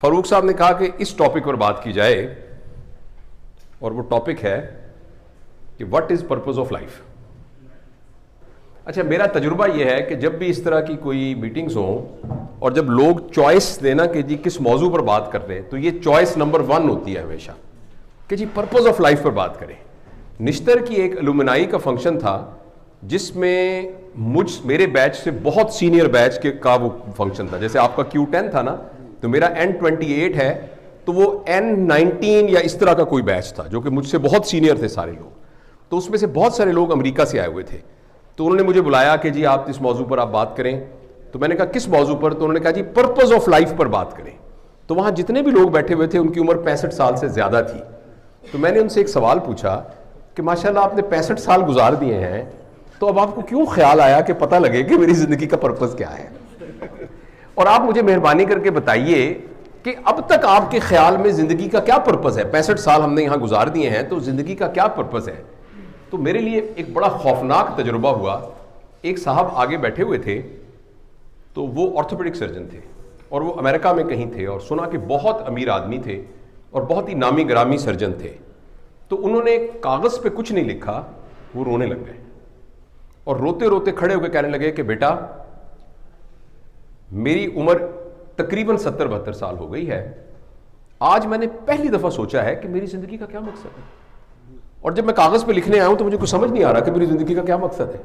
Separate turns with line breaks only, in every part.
फारूक साहब ने कहा कि इस टॉपिक पर बात की जाए और वो टॉपिक है कि what is purpose of life. अच्छा, मेरा तजुर्बा यह है कि जब भी इस तरह की कोई मीटिंग्स हो और जब लोग चॉइस देना कि जी किस मौजू पर बात कर रहे हैं, तो ये चॉइस नंबर 1 होती है हमेशा कि जी पर्पस ऑफ लाइफ पर बात करें। निश्तर की एक अलुमनाई का फंक्शन था जिसमें मेरे बैच से बहुत सीनियर बैच का वो फंक्शन था। जैसे आपका Q10 था ना, तो मेरा N28 है, तो वो N19 या इस तरह का कोई बैच था जो कि मुझसे बहुत सीनियर थे सारे लोग। तो उसमें से बहुत सारे लोग अमेरिका से आए हुए थे। तो उन्होंने मुझे बुलाया कि जी आप इस मौजू पर आप बात करें। तो मैंने कहा किस मौजू पर? तो उन्होंने कहा जी पर्पस ऑफ लाइफ पर बात करें। तो वहाँ जितने भी लोग बैठे हुए थे उनकी उम्र 65 साल से ज़्यादा थी। तो मैंने उनसे एक सवाल पूछा कि माशाल्लाह आपने 65 साल गुजार दिए हैं, तो अब आपको क्यों ख्याल आया कि पता लगे कि मेरी ज़िंदगी का पर्पस क्या है? और आप मुझे मेहरबानी करके बताइए कि अब तक आपके ख्याल में ज़िंदगी का क्या पर्पस है? 65 साल हमने यहाँ गुजार दिए हैं, तो ज़िंदगी का क्या पर्पस है? तो मेरे लिए एक बड़ा खौफनाक तजुर्बा हुआ। एक साहब आगे बैठे हुए थे, तो वो ऑर्थोपेडिक सर्जन थे और वो अमेरिका में कहीं थे और सुना कि बहुत अमीर आदमी थे और बहुत ही नामी ग्रामी सर्जन थे। तो उन्होंने कागज़ पे कुछ नहीं लिखा, वो रोने लग गए और रोते रोते खड़े होकर कहने लगे कि बेटा मेरी उम्र तकरीबन 70-72 साल हो गई है, आज मैंने पहली दफ़ा सोचा है कि मेरी ज़िंदगी का क्या मकसद है। और जब मैं कागज़ पे लिखने आया हूं तो मुझे कुछ समझ नहीं आ रहा कि मेरी ज़िंदगी का क्या मकसद है।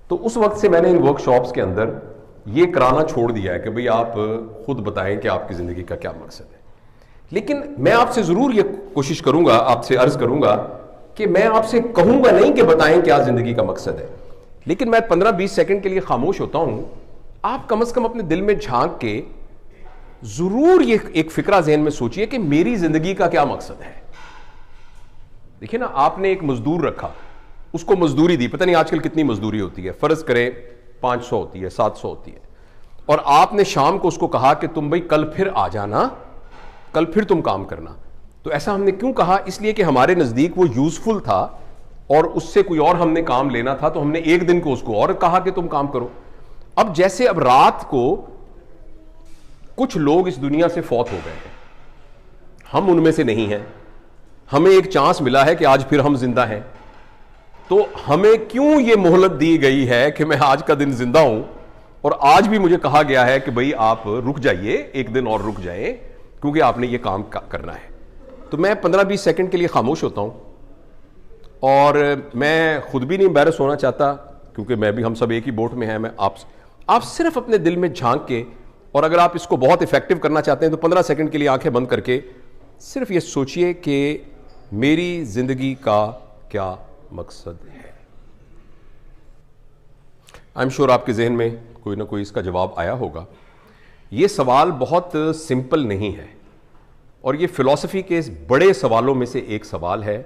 तो उस वक्त से मैंने इन वर्कशॉप्स के अंदर ये कराना छोड़ दिया है कि भाई आप खुद बताएं कि आपकी ज़िंदगी का क्या मकसद है। लेकिन मैं आपसे ज़रूर ये कोशिश करूंगा, आपसे अर्ज़ करूंगा कि मैं आपसे कहूंगा नहीं कि बताएं क्या ज़िंदगी का मकसद है, लेकिन मैं 15-20 सेकंड के लिए खामोश होता हूं। आप कम से कम अपने दिल में झांक के ज़रूर ये एक फिक्रा ज़हन में सोचिए कि मेरी ज़िंदगी का क्या मकसद है। देखिए ना, आपने एक मजदूर रखा, उसको मजदूरी दी, पता नहीं आजकल कितनी मजदूरी होती है, फर्ज करें 500 होती है, 700 होती है, और आपने शाम को उसको कहा कि तुम भाई कल फिर आ जाना, कल फिर तुम काम करना। तो ऐसा हमने क्यों कहा? इसलिए कि हमारे नज़दीक वो यूजफुल था और उससे कोई और हमने काम लेना था, तो हमने एक दिन को उसको और कहा कि तुम काम करो। अब जैसे अब रात को कुछ लोग इस दुनिया से फौत हो गए हैं, हम उनमें से नहीं हैं, हमें एक चांस मिला है कि आज फिर हम जिंदा हैं, तो हमें क्यों ये मोहलत दी गई है कि मैं आज का दिन जिंदा हूं और आज भी मुझे कहा गया है कि भाई आप रुक जाइए, एक दिन और रुक जाए क्योंकि आपने ये काम करना है। तो मैं 15-20 सेकंड के लिए खामोश होता हूं और मैं खुद भी नहीं एम्बैरस होना चाहता क्योंकि मैं भी, हम सब एक ही बोट में हैं। मैं आप सिर्फ अपने दिल में झांक के, और अगर आप इसको बहुत इफेक्टिव करना चाहते हैं तो 15 सेकंड के लिए आंखें बंद करके सिर्फ ये सोचिए कि मेरी जिंदगी का क्या मकसद है। आई एम श्योर आपके जहन में कोई ना कोई इसका जवाब आया होगा। ये सवाल बहुत सिंपल नहीं है और ये फिलॉसफी के इस बड़े सवालों में से एक सवाल है,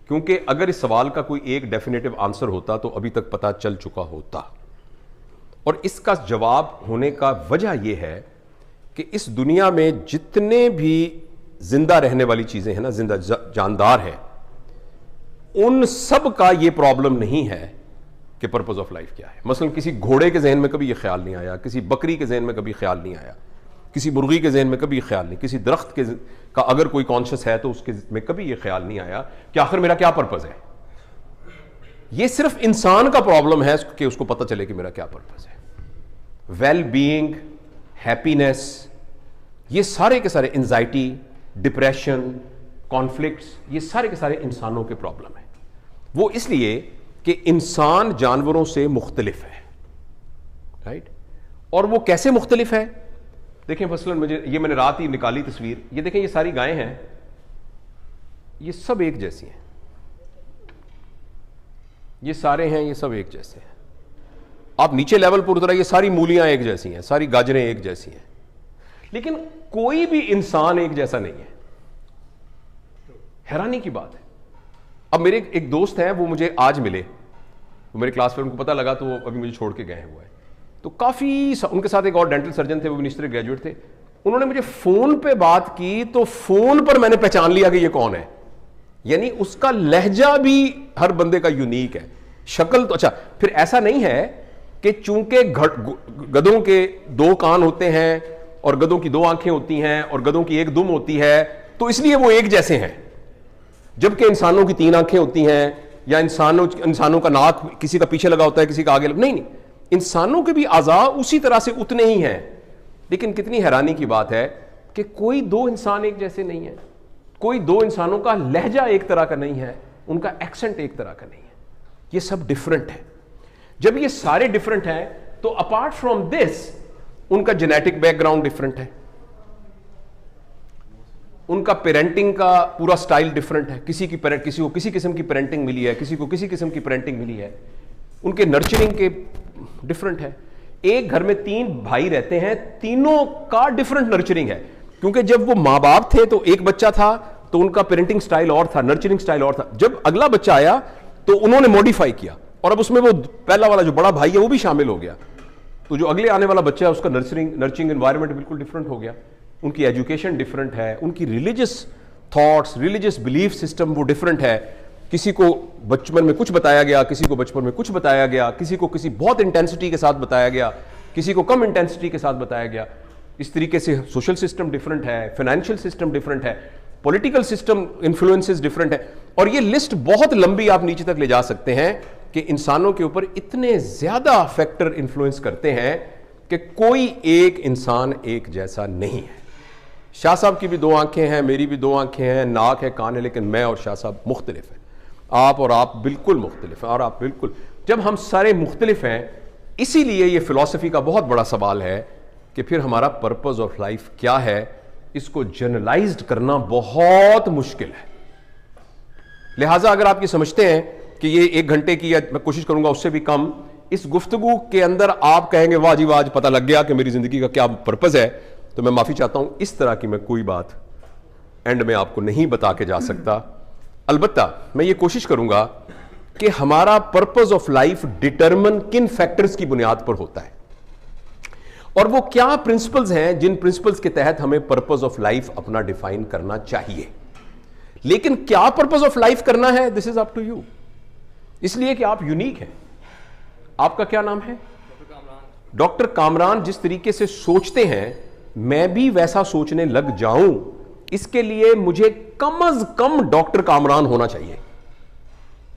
क्योंकि अगर इस सवाल का कोई एक डेफिनेटिव आंसर होता तो अभी तक पता चल चुका होता। और इसका जवाब होने का वजह यह है कि इस दुनिया में जितने भी जिंदा रहने वाली चीजें हैं ना, जिंदा जानदार है, उन सब का यह प्रॉब्लम नहीं है कि पर्पस ऑफ लाइफ क्या है। मसलन किसी घोड़े के जहन में कभी यह ख्याल नहीं आया, किसी बकरी के जहन में कभी ख्याल नहीं आया, किसी मुर्गी के जहन में कभी ख्याल नहीं, किसी दरख्त का अगर कोई कॉन्शियस है तो उसके में कभी यह ख्याल नहीं आया कि आखिर मेरा क्या पर्पस है। यह सिर्फ इंसान का प्रॉब्लम है कि उसको पता चले कि मेरा क्या पर्पस है। वेल बीइंग, हैप्पीनेस, ये सारे के सारे, एंजाइटी, डिप्रेशन, कॉन्फ्लिक्ट्स, ये सारे के सारे इंसानों के प्रॉब्लम है। वो इसलिए कि इंसान जानवरों से मुख्तलिफ है, राइट? और वो कैसे मुख्तलिफ है? देखें, मसलन मैंने रात ही निकाली तस्वीर, ये देखें, ये सारी गायें हैं, ये सब एक जैसी हैं, ये सारे हैं, ये सब एक जैसे हैं। आप नीचे लेवल पर उतरा, ये सारी मूलियां एक जैसी हैं, सारी गाजरें एक जैसी हैं, लेकिन कोई भी इंसान एक जैसा नहीं है। हैरानी की बात है। अब मेरे एक दोस्त हैं, वो मुझे आज मिले, वो मेरे क्लास में, उनको पता लगा तो वो अभी मुझे छोड़ के गए हुए हैं। तो काफ़ी उनके साथ एक और डेंटल सर्जन थे, वो मिनिस्टर ग्रेजुएट थे। उन्होंने मुझे फ़ोन पे बात की तो फ़ोन पर मैंने पहचान लिया कि ये कौन है। यानी उसका लहजा भी हर बंदे का यूनिक है, शक्ल तो। अच्छा, फिर ऐसा नहीं है कि चूंकि गधों के 2 कान होते हैं और गधों की 2 आंखें होती हैं और गधों की 1 दुम होती है, तो इसलिए वो एक जैसे हैं, जबकि इंसानों की 3 आंखें होती हैं, या इंसानों का नाक किसी का पीछे लगा होता है, किसी का आगे लगा, नहीं, इंसानों के भी आज़ा उसी तरह से उतने ही हैं। लेकिन कितनी हैरानी की बात है कि कोई 2 इंसान एक जैसे नहीं है, कोई 2 इंसानों का लहजा एक तरह का नहीं है, उनका एक्सेंट एक तरह का नहीं है, ये सब डिफरेंट है। जब ये सारे डिफरेंट हैं तो अपार्ट फ्रॉम दिस उनका जेनेटिक बैकग्राउंड डिफरेंट है, उनका पेरेंटिंग का पूरा स्टाइल डिफरेंट है, किसी को किसी किस्म की पेरेंटिंग मिली है, किसी को किसी किस्म की पेरेंटिंग मिली है, उनके नर्चरिंग के डिफरेंट है। एक घर में 3 भाई रहते हैं, तीनों का डिफरेंट नर्चरिंग है, क्योंकि जब वो माँ बाप थे तो एक बच्चा था तो उनका पेरेंटिंग स्टाइल और था, नर्चरिंग स्टाइल और था। जब अगला बच्चा आया तो उन्होंने मॉडिफाई किया और अब उसमें वो पहला वाला जो बड़ा भाई है वो भी शामिल हो गया, तो जो अगले आने वाला बच्चा है उसका नर्चरिंग एनवायरनमेंट बिल्कुल डिफरेंट हो गया, उनकी एजुकेशन डिफरेंट है, उनकी religious thoughts, religious belief system वो डिफरेंट है। किसी को बचपन में कुछ बताया गया, किसी को बचपन में कुछ बताया गया, किसी को किसी बहुत इंटेंसिटी के साथ बताया गया, किसी को कम इंटेंसिटी के साथ बताया गया। इस तरीके से सोशल सिस्टम डिफरेंट है, फाइनेंशियल सिस्टम डिफरेंट है, पॉलिटिकल सिस्टम इन्फ्लुएंसेस डिफरेंट है, और ये लिस्ट बहुत लंबी आप नीचे तक ले जा सकते हैं कि इंसानों के ऊपर इतने ज्यादा फैक्टर इन्फ्लुएंस करते हैं कि कोई एक इंसान एक जैसा नहीं है। शाह साहब की भी 2 आंखें हैं, मेरी भी 2 आंखें हैं, नाक है, कान है, लेकिन मैं और शाह साहब मुख्तलिफ हैं। आप और आप बिल्कुल मुख्तलिफ हैं, और आप बिल्कुल, जब हम सारे मुख्तलिफ हैं, इसीलिए ये फिलॉसफी का बहुत बड़ा सवाल है कि फिर हमारा पर्पस ऑफ लाइफ क्या है। इसको जनरलाइज्ड करना बहुत मुश्किल है। लिहाजा अगर आप ये समझते हैं कि ये 1 घंटे की, या मैं कोशिश करूंगा उससे भी कम, इस गुफ्तगू के अंदर आप कहेंगे वाह जी वाह, आज पता लग गया कि मेरी जिंदगी का क्या पर्पस है, तो मैं माफी चाहता हूं, इस तरह की मैं कोई बात एंड में आपको नहीं बता के जा सकता। अलबत्ता मैं ये कोशिश करूंगा कि हमारा पर्पस ऑफ लाइफ डिटरमिन किन फैक्टर्स की बुनियाद पर होता है, और वो क्या प्रिंसिपल्स हैं जिन प्रिंसिपल्स के तहत हमें पर्पस ऑफ लाइफ अपना डिफाइन करना चाहिए। लेकिन क्या पर्पस ऑफ लाइफ करना है, this is up to you, इसलिए कि आप यूनिक हैं। आपका क्या नाम है? डॉक्टर कामरान। जिस तरीके से सोचते हैं मैं भी वैसा सोचने लग जाऊं, इसके लिए मुझे कम अज कम डॉक्टर कामरान होना चाहिए,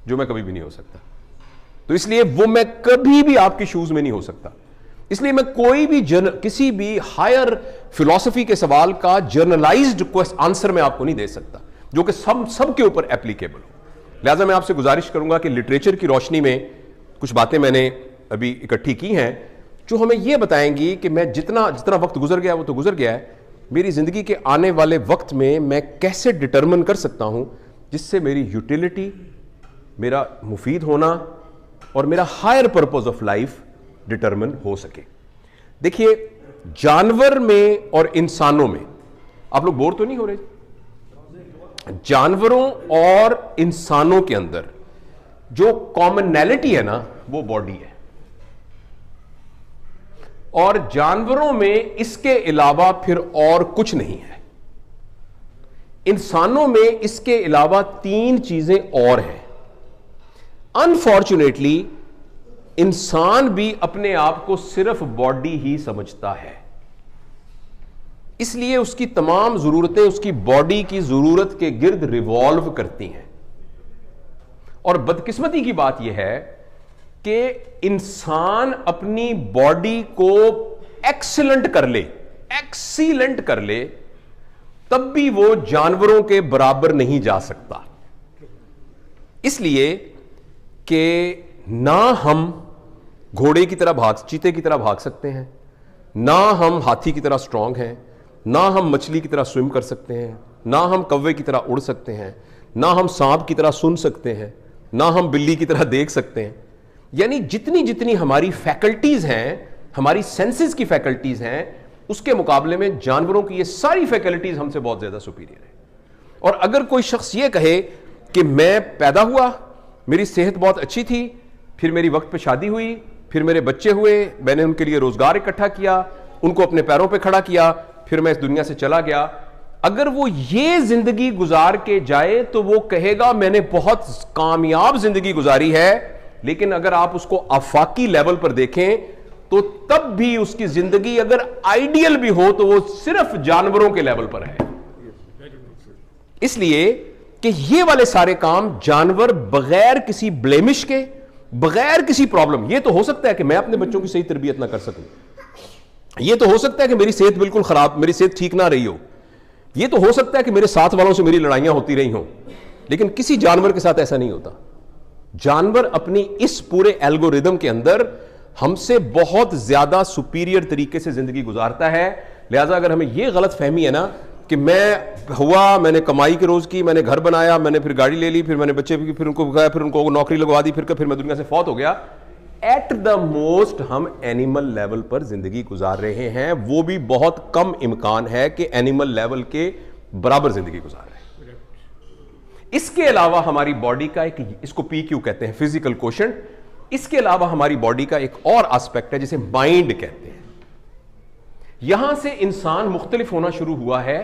जो मैं कभी भी नहीं हो सकता। तो इसलिए वो मैं कभी भी आपके शूज में नहीं हो सकता। इसलिए मैं कोई भी किसी भी हायर फिलॉसफी के सवाल का जर्नलाइज्ड आंसर मैं आपको नहीं दे सकता जो कि सब के ऊपर एप्लीकेबल हो। लिहाजा मैं आपसे गुजारिश करूंगा कि लिटरेचर की रोशनी में कुछ बातें मैंने अभी इकट्ठी की हैं जो हमें यह बताएंगी कि मैं जितना वक्त गुजर गया वो तो गुजर गया है, मेरी जिंदगी के आने वाले वक्त में मैं कैसे डिटरमिन कर सकता हूं जिससे मेरी यूटिलिटी, मेरा मुफीद होना और मेरा higher purpose of life determine हो सके। देखिए, जानवर में और इंसानों में, आप लोग बोर तो नहीं हो रहे? जानवरों और इंसानों के अंदर जो कॉमनैलिटी है ना, वो बॉडी है, और जानवरों में इसके अलावा फिर और कुछ नहीं है। इंसानों में इसके अलावा 3 चीजें और हैं। अनफॉर्चुनेटली इंसान भी अपने आप को सिर्फ बॉडी ही समझता है, इसलिए उसकी तमाम जरूरतें उसकी बॉडी की जरूरत के गिर्द रिवॉल्व करती हैं। और बदकिस्मती की बात यह है कि इंसान अपनी बॉडी को एक्सीलेंट कर ले तब भी वो जानवरों के बराबर नहीं जा सकता, इसलिए कि ना हम घोड़े की तरह चीते की तरह भाग सकते हैं, ना हम हाथी की तरह स्ट्रांग हैं, ना हम मछली की तरह स्विम कर सकते हैं, ना हम कौवे की तरह उड़ सकते हैं, ना हम सांप की तरह सुन सकते हैं, ना हम बिल्ली की तरह देख सकते हैं। यानी जितनी जितनी हमारी फैकल्टीज हैं, हमारी सेंसेस की फैकल्टीज हैं, उसके मुकाबले में जानवरों की ये सारी फैकल्टीज हमसे बहुत ज्यादा सुपीरियर है। और अगर कोई शख्स ये कहे कि मैं पैदा हुआ, मेरी सेहत बहुत अच्छी थी, फिर मेरी वक्त पे शादी हुई, फिर मेरे बच्चे हुए, मैंने उनके लिए रोजगार इकट्ठा किया, उनको अपने पैरों पे खड़ा किया, फिर मैं इस दुनिया से चला गया, अगर वो ये जिंदगी गुजार के जाए तो वो कहेगा मैंने बहुत कामयाब जिंदगी गुजारी है। लेकिन अगर आप उसको आफाकी लेवल पर देखें तो तब भी उसकी जिंदगी अगर आइडियल भी हो तो वो सिर्फ जानवरों के लेवल पर है। इसलिए कि ये वाले सारे काम जानवर बगैर किसी ब्लेमिश के, बगैर किसी प्रॉब्लम, ये तो हो सकता है कि मैं अपने बच्चों की सही तरबियत ना कर सकूं, ये तो हो सकता है कि मेरी सेहत बिल्कुल खराब, मेरी सेहत ठीक ना रही हो, ये तो हो सकता है कि मेरे साथ वालों से मेरी लड़ाइयां होती रही हों, लेकिन किसी जानवर के साथ ऐसा नहीं होता। जानवर अपनी इस पूरे एल्गोरिदम के अंदर हमसे बहुत ज्यादा सुपीरियर तरीके से जिंदगी गुजारता है। लिहाजा अगर हमें यह गलत फहमी है ना कि मैंने कमाई के रोज की, मैंने घर बनाया, मैंने फिर गाड़ी ले ली, फिर मैंने बच्चे भी, फिर उनको गया, फिर उनको नौकरी लगवा दी, फिर मैं दुनिया से फौत हो गया, एट द मोस्ट हम एनिमल लेवल पर जिंदगी गुजार रहे हैं। वो भी बहुत कम इम्कान है कि एनिमल लेवल के बराबर जिंदगी गुजार रहे हैं। इसके अलावा हमारी बॉडी का एक, इसको PQ कहते हैं, फिजिकल क्वोशंट, इसके अलावा हमारी बॉडी का एक और एस्पेक्ट है जिसे माइंड कहते हैं। यहां से इंसान मुख्तलिफ होना शुरू हुआ है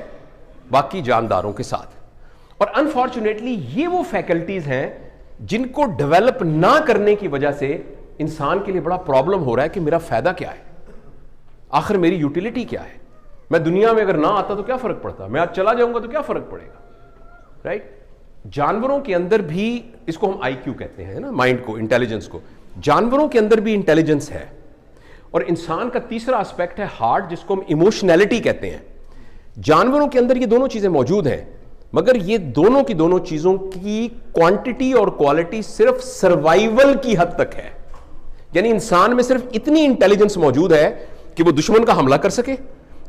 बाकी जानदारों के साथ, और अनफॉर्चुनेटली ये वो फैकल्टीज हैं जिनको डेवलप ना करने की वजह से इंसान के लिए बड़ा प्रॉब्लम हो रहा है कि मेरा फायदा क्या है, आखिर मेरी यूटिलिटी क्या है, मैं दुनिया में अगर ना आता तो क्या फर्क पड़ता, मैं आज चला जाऊंगा तो क्या फर्क पड़ेगा, राइट। जानवरों के अंदर भी, इसको हम IQ कहते हैं ना, माइंड को, इंटेलिजेंस को, जानवरों के अंदर भी इंटेलिजेंस है। और इंसान का तीसरा एस्पेक्ट है हार्ट, जिसको हम इमोशनैलिटी कहते हैं। जानवरों के अंदर ये दोनों चीजें मौजूद हैं, मगर ये दोनों की दोनों चीजों की क्वांटिटी और क्वालिटी सिर्फ सर्वाइवल की हद तक है। यानी इंसान में सिर्फ इतनी इंटेलिजेंस मौजूद है कि वो दुश्मन का हमला कर सके,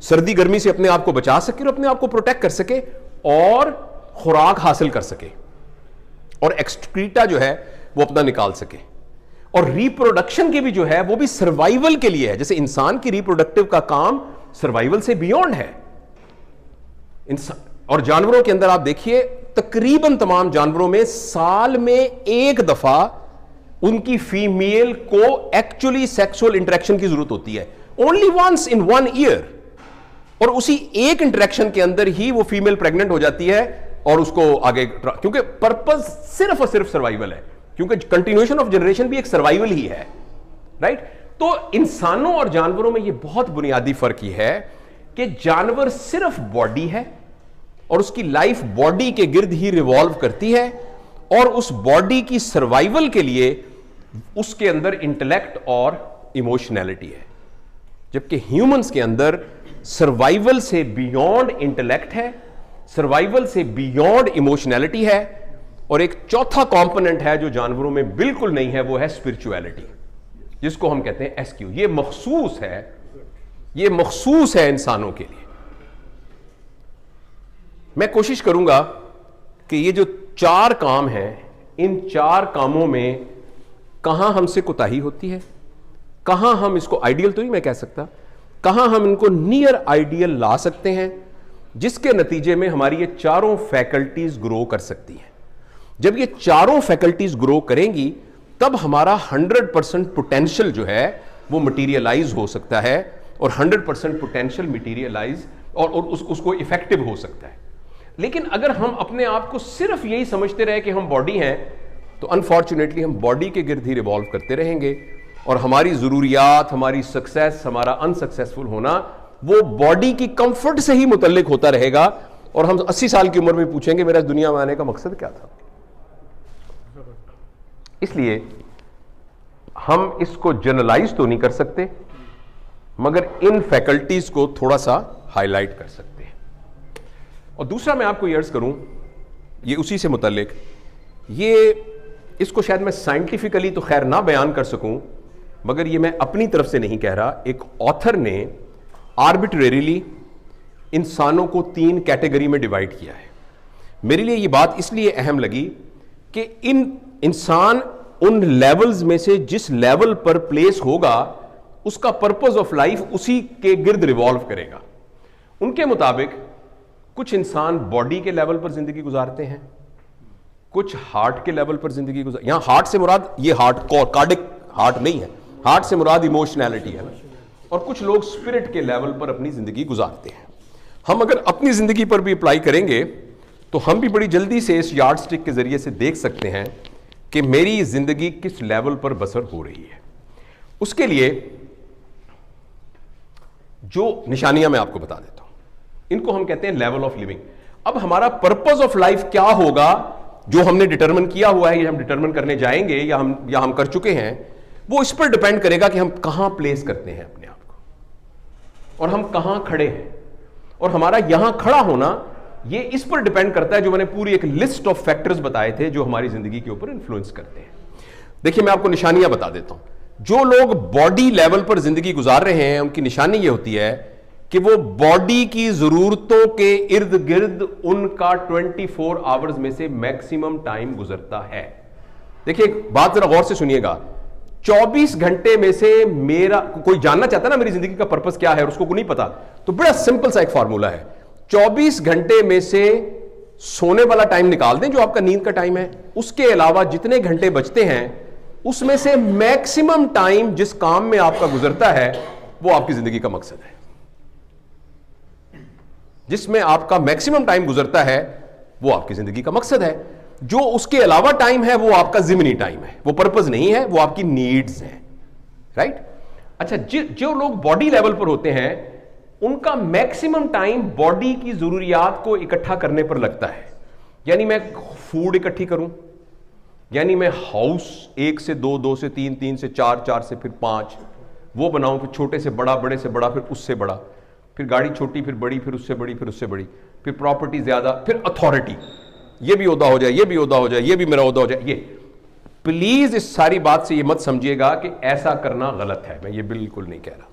सर्दी गर्मी से अपने आप को बचा सके और अपने आप को प्रोटेक्ट कर सके, और खुराक हासिल कर सके, और एक्सक्रीटा जो है वो अपना निकाल सके, और रिप्रोडक्शन की भी जो है वो भी सर्वाइवल के लिए है। जैसे इंसान की रिप्रोडक्टिव का काम सर्वाइवल से बियॉन्ड है। और जानवरों के अंदर आप देखिए, तकरीबन तमाम जानवरों में साल में एक दफा उनकी फीमेल को एक्चुअली सेक्सुअल इंटरेक्शन की जरूरत होती है, ओनली वंस इन 1 ईयर, और उसी एक इंटरेक्शन के अंदर ही वो फीमेल प्रेग्नेंट हो जाती है और उसको आगे, क्योंकि पर्पस सिर्फ और सिर्फ सर्वाइवल है, क्योंकि कंटिन्यूएशन ऑफ जनरेशन भी एक सर्वाइवल ही है, राइट। तो इंसानों और जानवरों में यह बहुत बुनियादी फर्क ही है कि जानवर सिर्फ बॉडी है और उसकी लाइफ बॉडी के गिर्द ही रिवॉल्व करती है, और उस बॉडी की सर्वाइवल के लिए उसके अंदर इंटेलेक्ट और इमोशनैलिटी है, जबकि ह्यूमंस के अंदर सर्वाइवल से बियॉन्ड इंटेलेक्ट है, सर्वाइवल से बियॉन्ड इमोशनैलिटी है, और एक चौथा कंपोनेंट है जो जानवरों में बिल्कुल नहीं है, वो है स्पिरिचुअलिटी, जिसको हम कहते हैं SQ। ये मखसूस है, ये मखसूस है इंसानों के लिए। मैं कोशिश करूंगा कि ये जो 4 काम हैं, इन 4 कामों में कहां हमसे कोताही होती है, कहां हम इसको आइडियल तो नहीं मैं कह सकता, कहां हम इनको नियर आइडियल ला सकते हैं, जिसके नतीजे में हमारी ये चारों फैकल्टीज ग्रो कर सकती हैं। जब ये चारों फैकल्टीज ग्रो करेंगी तब हमारा 100% पोटेंशियल जो है वो मटीरियलाइज हो सकता है, और 100% पोटेंशियल मटीरियलाइज और उसको इफेक्टिव हो सकता है। लेकिन अगर हम अपने आप को सिर्फ यही समझते रहे कि हम बॉडी हैं, तो अनफॉर्चुनेटली हम बॉडी के गिर्द ही रिवॉल्व करते रहेंगे, और हमारी जरूरियात, हमारी सक्सेस, हमारा अनसक्सेसफुल होना वो बॉडी की कंफर्ट से ही मुतल्लिक होता रहेगा, और हम 80 साल की उम्र में पूछेंगे मेरा दुनिया में आने का मकसद क्या था। इसलिए हम इसको जनरलाइज तो नहीं कर सकते, मगर इन फैकल्टीज को थोड़ा सा हाईलाइट कर सकते हैं। और दूसरा मैं आपको ये अर्ज करूं, ये उसी से मुतल्लिक, ये इसको शायद मैं साइंटिफिकली तो खैर ना बयान कर सकूं, मगर ये मैं अपनी तरफ से नहीं कह रहा, एक ऑथर ने आर्बिट्रेरीली इंसानों को 3 कैटेगरी में डिवाइड किया है। मेरे लिए ये बात इसलिए अहम लगी कि इंसान उन लेवल्स में से जिस लेवल पर प्लेस होगा उसका पर्पस ऑफ लाइफ उसी के गिर्द रिवॉल्व करेगा। उनके मुताबिक कुछ इंसान बॉडी के लेवल पर जिंदगी गुजारते हैं, कुछ हार्ट के लेवल पर जिंदगी गुजार, यहां हार्ट से मुराद ये हार्ट कार्डिक हार्ट नहीं है, हार्ट से मुराद इमोशनैलिटी है, और कुछ लोग स्पिरिट के लेवल पर अपनी जिंदगी गुजारते हैं। हम अगर अपनी जिंदगी पर भी अप्लाई करेंगे तो हम भी बड़ी जल्दी से इस यार्ड स्टिक के जरिए से देख सकते हैं कि मेरी जिंदगी किस लेवल पर बसर हो रही है। उसके लिए जो निशानियां मैं आपको बता देता हूं, इनको हम कहते हैं लेवल ऑफ लिविंग। अब हमारा पर्पस ऑफ लाइफ क्या होगा जो हमने डिटरमिन किया हुआ है, या हम डिटरमिन करने जाएंगे, या हम कर चुके हैं, वो इस पर डिपेंड करेगा कि हम कहां प्लेस करते हैं अपने आप को और हम कहां खड़े हैं। और हमारा यहां खड़ा होना ये इस पर डिपेंड करता है, जो मैंने पूरी एक लिस्ट ऑफ फैक्टर्स बताए थे जो हमारी जिंदगी के ऊपर इंफ्लुएंस करते हैं। देखिए मैं आपको निशानियां बता देता हूं। जो लोग बॉडी लेवल पर जिंदगी गुजार रहे हैं उनकी निशानी ये होती है कि वो बॉडी की जरूरतों के इर्द गिर्द उनका 24 आवर्स में से मैक्सिमम टाइम गुजरता है। देखिए एक बात जरा गौर से सुनिएगा, 24 घंटे में से मेरा कोई जानना चाहता है ना मेरी जिंदगी का पर्पस क्या है और उसको नहीं पता, तो बड़ा सिंपल सा एक फॉर्मूला है, 24 घंटे में से सोने वाला टाइम निकाल दें जो आपका नींद का टाइम है, उसके अलावा जितने घंटे बचते हैं उसमें से मैक्सिमम टाइम जिस काम में आपका गुजरता है वो आपकी जिंदगी का मकसद है। जिसमें आपका मैक्सिमम टाइम गुजरता है वो आपकी जिंदगी का मकसद है। जो उसके अलावा टाइम है वो आपका जिमनी टाइम है, वो पर्पस नहीं है, वो आपकी नीड्स हैं, राइट। अच्छा, जो लोग बॉडी लेवल पर होते हैं उनका मैक्सिमम टाइम बॉडी की जरूरियात को इकट्ठा करने पर लगता है। यानी मैं फूड इकट्ठी करूं, यानी मैं हाउस 1 से 2, 2 से 3, 3 से 4, 4 से फिर 5 वो बनाऊं, फिर छोटे से बड़ा, बड़े से बड़ा, फिर उससे बड़ा, फिर गाड़ी छोटी, फिर बड़ी, फिर उससे बड़ी, फिर उससे बड़ी, फिर प्रॉपर्टी ज्यादा, फिर अथॉरिटी, ये भी ओहदा हो जाए, ये भी ओहदा हो जाए, ये भी मेरा ओहदा हो जाए। ये प्लीज इस सारी बात से ये मत समझिएगा कि ऐसा करना गलत है। मैं ये बिल्कुल नहीं कह रहा,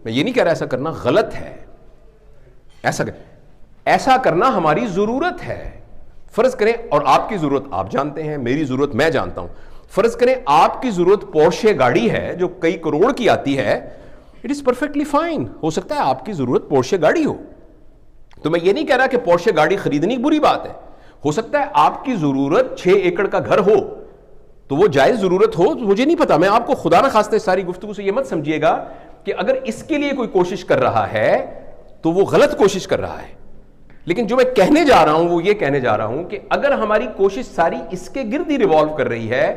मैं ये नहीं कह रहा ऐसा करना गलत है। ऐसा करना हमारी जरूरत है। फर्ज करें, और आपकी जरूरत आप जानते हैं, मेरी जरूरत मैं जानता हूं, फर्ज करें आपकी जरूरत पोर्शे गाड़ी है जो कई करोड़ की आती है, इट इज परफेक्टली फाइन। हो सकता है आपकी जरूरत पोर्शे गाड़ी हो, तो मैं ये नहीं कह रहा कि पोर्शे गाड़ी खरीदनी बुरी बात है। हो सकता है आपकी जरूरत 6 एकड़ का घर हो, तो वो जायज जरूरत हो, तो मुझे नहीं पता। मैं आपको खुदा ना खास्ते सारी गुफ्तगू से ये मत समझिएगा कि अगर इसके लिए कोई कोशिश कर रहा है तो वो गलत कोशिश कर रहा है। लेकिन जो मैं कहने जा रहा हूं वो ये कहने जा रहा हूं कि अगर हमारी कोशिश सारी इसके गिर्द ही रिवॉल्व कर रही है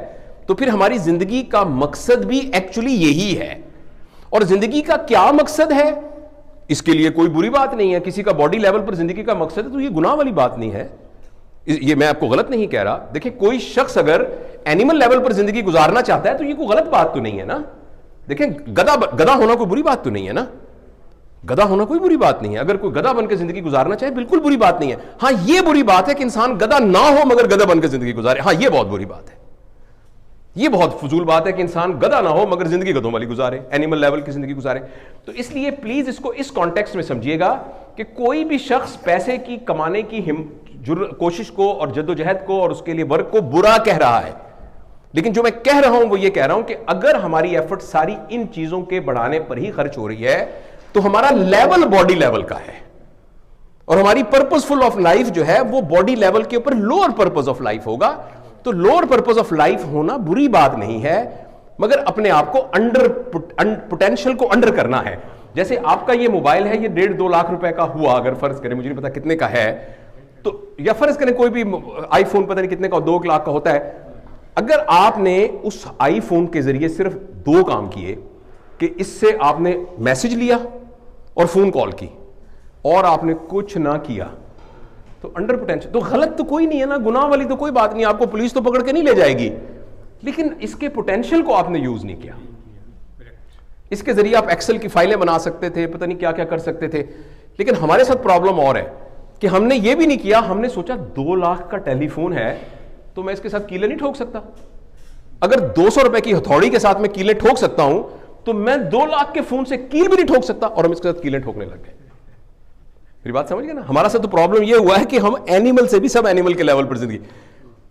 तो फिर हमारी जिंदगी का मकसद भी एक्चुअली यही है। और जिंदगी का क्या मकसद है, इसके लिए कोई बुरी बात नहीं है। किसी का बॉडी लेवल पर जिंदगी का मकसद है तो ये गुनाह वाली बात नहीं है। ये मैं आपको गलत नहीं कह रहा। देखिए, कोई शख्स अगर एनिमल लेवल पर जिंदगी गुजारना चाहता है तो ये कोई गलत बात तो नहीं है ना। देखें, गधा होना कोई बुरी बात तो नहीं है ना। गधा होना कोई बुरी बात नहीं है। अगर कोई गधा बनकर जिंदगी गुजारना चाहे बिल्कुल बुरी बात नहीं है। हां, ये बुरी बात है कि इंसान गधा ना हो मगर गधा बनकर जिंदगी गुजारे। हां, ये बहुत बुरी बात है। ये बहुत फजूल बात है कि इंसान गधा ना हो मगर जिंदगी गधों वाली गुजारे, एनिमल लेवल की जिंदगी गुजारे। तो इसलिए प्लीज इसको इस कॉन्टेक्स्ट में समझिएगा कि कोई भी शख्स पैसे की कमाने की कोशिश को और जद्दोजहद को और उसके लिए वर्क को बुरा कह रहा है। लेकिन जो मैं कह रहा हूं वो ये कह रहा हूं कि अगर हमारी एफर्ट सारी इन चीजों के बढ़ाने पर ही खर्च हो रही है तो हमारा लेवल बॉडी लेवल का है और हमारी पर्पसफुल ऑफ लाइफ जो है वो बॉडी लेवल के ऊपर लोअर पर्पस ऑफ लाइफ होगा। तो लोअर पर्पस ऑफ लाइफ होना बुरी बात नहीं है, मगर अपने आप को पोटेंशियल को अंडर करना है। जैसे आपका ये मोबाइल है, ये 1.5-2 लाख रुपए का हुआ, अगर फर्ज करें, मुझे नहीं पता कितने का है, तो या फर्ज करें कोई भी आईफोन पता नहीं कितने का, 2 लाख का होता है। अगर आपने उस आईफोन के जरिए सिर्फ 2 काम किए कि इससे आपने मैसेज लिया और फोन कॉल की और आपने कुछ ना किया, तो अंडर पोटेंशियल, तो गलत तो कोई नहीं है ना, गुनाह वाली तो कोई बात नहीं, आपको पुलिस तो पकड़ के नहीं ले जाएगी। लेकिन इसके पोटेंशियल को आपने यूज नहीं किया। इसके जरिए आप एक्सेल की फाइलें बना सकते थे, पता नहीं क्या क्या कर सकते थे। लेकिन हमारे साथ प्रॉब्लम और है कि हमने ये भी नहीं किया। हमने सोचा 2 लाख का टेलीफोन है तो मैं इसके साथ कीले नहीं ठोक सकता। अगर 200 रुपए की हथौड़ी के साथ मैं कीले ठोक सकता हूं तो मैं 2 लाख के फोन से कील भी नहीं ठोक सकता, और हम इसके साथ कीले ठोकने लग गए। मेरी बात समझ गए ना। हमारा साथ तो प्रॉब्लम यह हुआ है कि हम एनिमल से भी सब एनिमल के लेवल पर जिंदगी,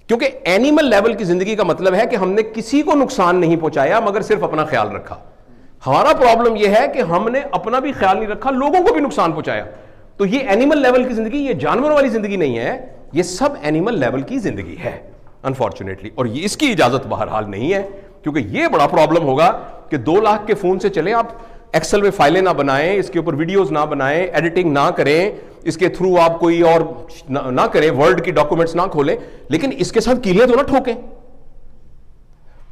क्योंकि एनिमल लेवल की जिंदगी का मतलब है कि हमने किसी को नुकसान नहीं पहुंचाया मगर सिर्फ अपना ख्याल रखा। हमारा प्रॉब्लम यह है कि हमने अपना भी ख्याल नहीं रखा, लोगों को भी नुकसान पहुंचाया। तो ये एनिमल लेवल की जिंदगी, ये जानवर वाली जिंदगी नहीं है, ये सब एनिमल लेवल की जिंदगी है अनफॉर्चुनेटली। और ये इसकी इजाजत बहरहाल नहीं है, क्योंकि ये बड़ा प्रॉब्लम होगा कि 2 लाख के फोन से चले, आप एक्सेल में फाइलें ना बनाएं, इसके ऊपर वीडियोस ना बनाएं, एडिटिंग ना करें, इसके थ्रू आप कोई और ना करें, वर्ड की डॉक्यूमेंट्स ना खोलें, लेकिन इसके साथ कीले तो ना ठोकें।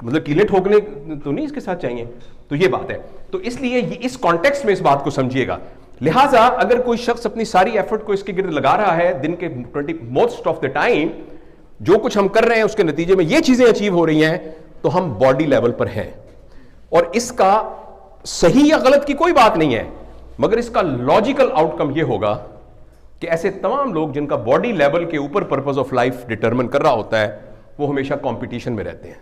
मतलब कीले ठोकने तो नहीं इसके साथ चाहिए। तो ये बात है। तो इसलिए इस कॉन्टेक्स्ट में इस बात को समझिएगा। लिहाजा अगर कोई शख्स अपनी सारी एफर्ट को इसके गिर्द लगा रहा है दिन के 20 मोस्ट ऑफ द टाइम, जो कुछ हम कर रहे हैं उसके नतीजे में ये चीजें अचीव हो रही हैं, तो हम बॉडी लेवल पर हैं। और इसका सही या गलत की कोई बात नहीं है, मगर इसका लॉजिकल आउटकम यह होगा कि ऐसे तमाम लोग जिनका बॉडी लेवल के ऊपर पर्पस ऑफ लाइफ डिटरमिन कर रहा होता है, वो हमेशा कंपटीशन में रहते हैं।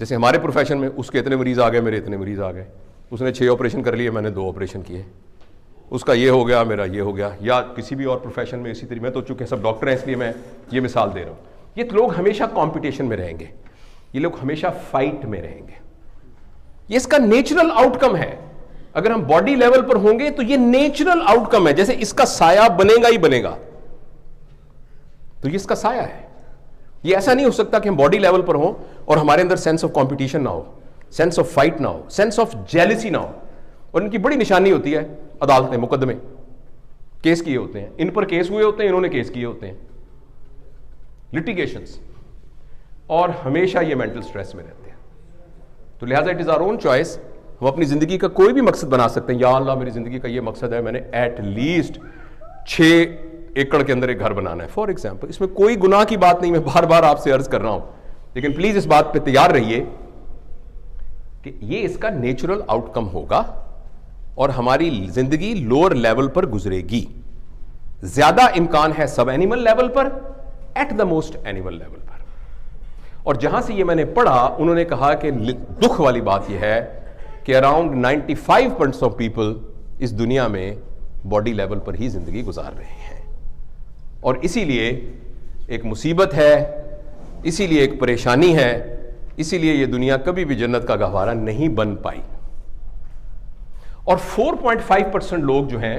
जैसे हमारे प्रोफेशन में उसके इतने मरीज आ गए, मेरे इतने मरीज आ गए, उसने 6 ऑपरेशन कर लिए, मैंने 2 ऑपरेशन किए, उसका ये हो गया, मेरा ये हो गया। या किसी भी और प्रोफेशन में इसी तरीके, मैं तो चूंकि सब डॉक्टर हैं इसलिए मैं ये मिसाल दे रहा हूं। ये लोग हमेशा कंपटीशन में रहेंगे, ये लोग हमेशा फाइट में रहेंगे। ये इसका नेचुरल आउटकम है। अगर हम बॉडी लेवल पर होंगे तो ये नेचुरल आउटकम है। जैसे इसका साया बनेगा ही बनेगा, तो ये इसका साया है। ये ऐसा नहीं हो सकता कि हम बॉडी लेवल पर हों और हमारे अंदर सेंस ऑफ कंपटीशन ना हो, सेंस ऑफ फाइट ना हो, सेंस ऑफ जेलसी ना हो। और इनकी बड़ी निशानी होती है अदालतें, मुकदमे, केस किए होते हैं, इन पर केस हुए होते हैं, इन्होंने केस किए होते हैं, लिटिगेशंस, और हमेशा ये मेंटल स्ट्रेस में रहते हैं। तो लिहाजा it is our own choice. हम अपनी जिंदगी का कोई भी मकसद बना सकते हैं। या अल्लाह मेरी जिंदगी का ये मकसद है, मैंने एट लीस्ट 6 एकड़ के अंदर एक घर बनाना है, फॉर एग्जाम्पल। इसमें कोई गुनाह की बात नहीं, मैं बार बार आपसे अर्ज कर रहा हूं, लेकिन प्लीज इस बात पे तैयार रहिए कि ये इसका नेचुरल आउटकम होगा और हमारी जिंदगी लोअर लेवल पर गुजरेगी। ज्यादा इम्कान है सब एनिमल लेवल पर, at the most animal level पर। और जहां से ये मैंने पढ़ा, उन्होंने कहा कि दुख वाली बात यह है कि अराउंड 95% ऑफ पीपल इस दुनिया में बॉडी लेवल पर ही जिंदगी गुजार रहे हैं। और इसीलिए एक मुसीबत है, इसीलिए एक परेशानी है, इसीलिए यह दुनिया कभी भी जन्नत का गहवारा नहीं बन पाई। और 4.5% लोग जो हैं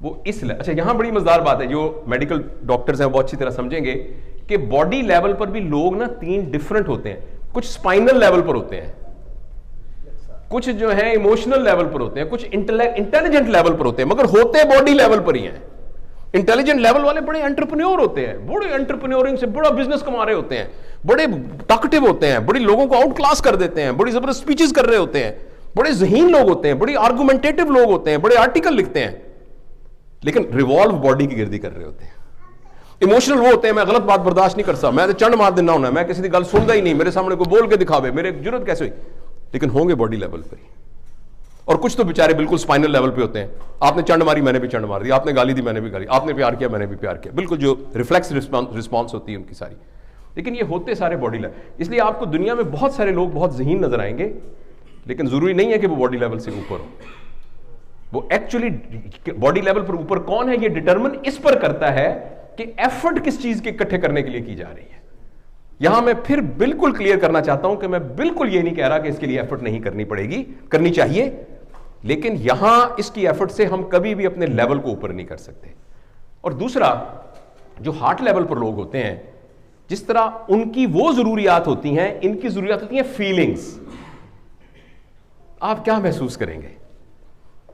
वो अच्छा, यहां बड़ी मजेदार बात है, जो मेडिकल डॉक्टर्स हैं वो अच्छी तरह समझेंगे कि बॉडी लेवल पर भी लोग ना 3 डिफरेंट होते हैं। कुछ स्पाइनल लेवल पर होते हैं, कुछ जो है इमोशनल लेवल पर होते हैं, कुछ इंटेलिजेंट लेवल पर होते हैं, मगर होते बॉडी लेवल पर ही हैं। इंटेलिजेंट लेवल वाले बड़े एंटरप्रेन्योर होते हैं, बड़े एंटरप्रेन्योरिंग से बड़ा बिजनेस कमा रहे होते हैं, बड़े टॉकटिव होते हैं, बड़ी लोगों को आउट क्लास कर देते हैं, बड़ी जबरदस्त स्पीचेस कर रहे होते हैं, बड़े ज़हीन लोग होते हैं, बड़ी आर्गुमेंटेटिव लोग होते हैं, बड़े आर्टिकल लिखते हैं, लेकिन रिवॉल्व बॉडी की गिर्दी कर रहे होते हैं। इमोशनल वो होते हैं, मैं गलत बात बर्दाश्त नहीं कर सकता, मैं तो चंड मार देना होना, मैं किसी की गल सुनता ही नहीं, मेरे सामने को बोल के दिखावे, मेरे जरूरत कैसे हुई, लेकिन होंगे बॉडी लेवल पर ही। और कुछ तो बेचारे बिल्कुल स्पाइनल लेवल पे होते हैं, आपने चंड मारी मैंने भी चंड मार दी, आपने गाली दी मैंने भी गाली, आपने प्यार किया मैंने भी प्यार किया, बिल्कुल जो रिफ्लेक्स रिस्पॉन्स होती है उनकी सारी। लेकिन ये होते सारे बॉडी लेवल। इसलिए आपको दुनिया में बहुत सारे लोग बहुत ज़हीन नजर आएंगे, लेकिन जरूरी नहीं है कि वो बॉडी लेवल से ऊपर हो। वो एक्चुअली बॉडी लेवल पर ऊपर कौन है ये डिटरमिन इस पर करता है कि एफर्ट किस चीज के इकट्ठे करने के लिए की जा रही है। यहां मैं फिर बिल्कुल क्लियर करना चाहता हूं कि मैं बिल्कुल ये नहीं कह रहा कि इसके लिए एफर्ट नहीं करनी पड़ेगी, करनी चाहिए, लेकिन यहां इसकी एफर्ट से हम कभी भी अपने लेवल को ऊपर नहीं कर सकते। और दूसरा, जो हार्ट लेवल पर लोग होते हैं, जिस तरह उनकी वो जरूरियात होती हैं, इनकी जरूरियात होती हैं फीलिंग्स। आप क्या महसूस करेंगे?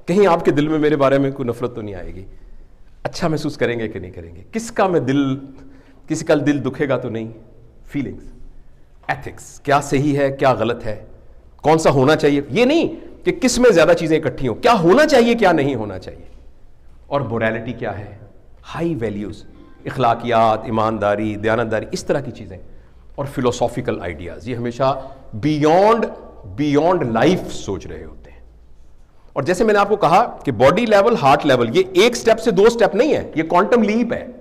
कहीं आपके दिल में मेरे बारे में कोई नफरत तो नहीं आएगी? अच्छा महसूस करेंगे कि नहीं करेंगे? किसी का दिल दुखेगा तो नहीं? फीलिंग्स, एथिक्स, क्या सही है क्या गलत है, कौन सा होना चाहिए, ये नहीं कि किस में ज्यादा चीजें इकट्ठी हो, क्या होना चाहिए क्या नहीं होना चाहिए। और मोरालिटी क्या है, हाई वैल्यूज, इखलाकियात, ईमानदारी, दयानतदारी, इस तरह की चीजें। और फिलोसॉफिकल आइडियाज, ये हमेशा बियॉन्ड लाइफ सोच रहे होते हैं। और जैसे मैंने आपको कहा कि बॉडी लेवल, हार्ट लेवल, ये एक स्टेप से 2 स्टेप नहीं है, ये क्वांटम लीप है।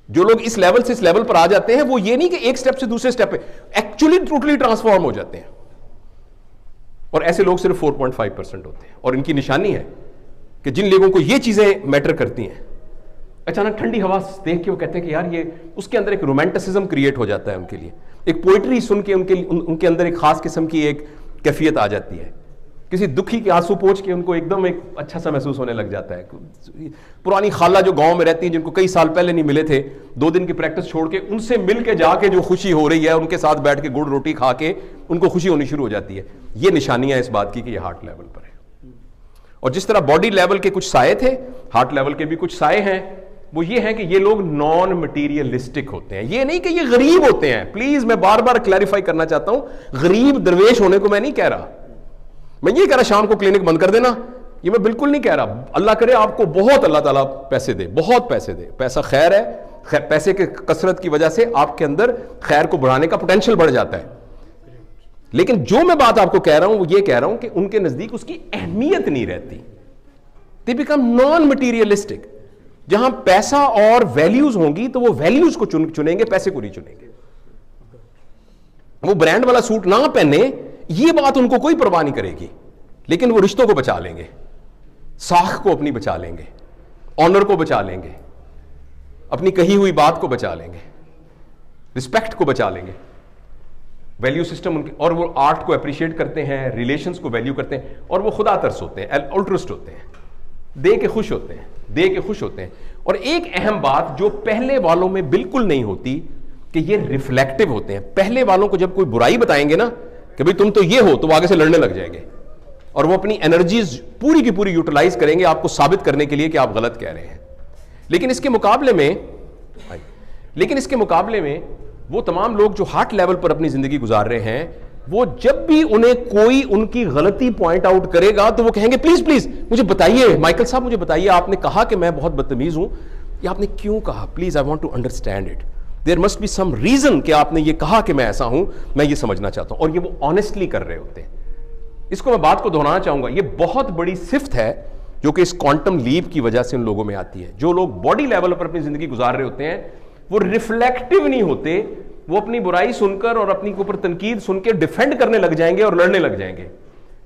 जो लोग इस लेवल से इस लेवल पर आ जाते हैं, वो ये नहीं कि एक स्टेप से दूसरे स्टेप पे, एक्चुअली टोटली ट्रांसफॉर्म हो जाते हैं। और ऐसे लोग सिर्फ 4.5% होते हैं। और इनकी निशानी है कि जिन लोगों को ये चीजें मैटर करती हैं, अचानक ठंडी हवा देख के वो कहते हैं कि यार ये, उसके अंदर एक रोमांटिसिज्म क्रिएट हो जाता है उनके लिए, एक पोइट्री सुन के उनके अंदर एक खास किस्म की एक कैफियत आ जाती है। किसी दुखी के आंसू पोंछ के उनको एकदम एक अच्छा सा महसूस होने लग जाता है। पुरानी खाला जो गांव में रहती है, जिनको कई साल पहले नहीं मिले थे, 2 दिन की प्रैक्टिस छोड़ के उनसे मिल के जाके जो खुशी हो रही है, उनके साथ बैठ के गुड़ रोटी खा के उनको खुशी होनी शुरू हो जाती है। ये निशानियां इस बात की कि ये हार्ट लेवल पर है। और जिस तरह बॉडी लेवल के कुछ साए थे, हार्ट लेवल के भी कुछ साए हैं। वो ये है कि ये लोग नॉन मटीरियलिस्टिक होते हैं। ये नहीं कि ये गरीब होते हैं, प्लीज मैं बार बार क्लैरिफाई करना चाहता हूं, गरीब दरवेश होने को मैं नहीं कह रहा। मैं ये कह रहा शाम को क्लिनिक बंद कर देना, ये मैं बिल्कुल नहीं कह रहा। अल्लाह करे आपको बहुत अल्लाह ताला पैसे दे, बहुत पैसे दे, पैसा खैर है, पैसे के कसरत की वजह से आपके अंदर खैर को बढ़ाने का पोटेंशियल बढ़ जाता है। लेकिन जो मैं बात आपको कह रहा हूं वो ये कह रहा हूं कि उनके नजदीक उसकी अहमियत नहीं रहती। They become non materialistic. जहां पैसा और वैल्यूज होंगी तो वो वैल्यूज को चुनेंगे, पैसे को नहीं चुनेंगे। वो ब्रांड वाला सूट ना पहने, ये बात उनको कोई परवाह नहीं करेगी, लेकिन वो रिश्तों को बचा लेंगे, साख को अपनी बचा लेंगे, ऑनर को बचा लेंगे, अपनी कही हुई बात को बचा लेंगे, रिस्पेक्ट को बचा लेंगे। वैल्यू सिस्टम उनके, और वो आर्ट को अप्रिशिएट करते हैं, रिलेशंस को वैल्यू करते हैं, और वो खुदा तरस होते हैं, अल्ट्रुइस्ट होते हैं, दे के खुश होते हैं, दे के खुश होते हैं। और एक अहम बात जो पहले वालों में बिल्कुल नहीं होती कि ये रिफ्लेक्टिव होते हैं। पहले वालों को जब कोई बुराई बताएंगे ना कि भाई तुम तो ये हो, तो वो आगे से लड़ने लग जाएंगे, और वो अपनी एनर्जीज पूरी की पूरी यूटिलाइज करेंगे आपको साबित करने के लिए कि आप गलत कह रहे हैं। लेकिन इसके मुकाबले में वो तमाम लोग जो हार्ट लेवल पर अपनी जिंदगी गुजार रहे हैं, वो जब भी उन्हें कोई उनकी गलती पॉइंट आउट करेगा तो वो कहेंगे प्लीज प्लीज मुझे बताइए, माइकल साहब मुझे बताइए, आपने कहा कि मैं बहुत बदतमीज हूं, ये आपने क्यों कहा? Please I want to understand it, there must be some reason कि आपने ये कहा कि मैं ऐसा हूं, मैं ये समझना चाहता हूं। और ये वो ऑनेस्टली कर रहे होते हैं। इसको मैं बात को दोहराना चाहूंगा, ये बहुत बड़ी सिफ्त है जो कि इस क्वांटम लीप की वजह से उन लोगों में आती है। जो लोग बॉडी लेवल पर अपनी जिंदगी गुजार रहे होते हैं वो रिफ्लेक्टिव नहीं होते, वो अपनी बुराई सुनकर और अपनी ऊपर तनकीद सुन के डिफेंड करने लग जाएंगे और लड़ने लग जाएंगे।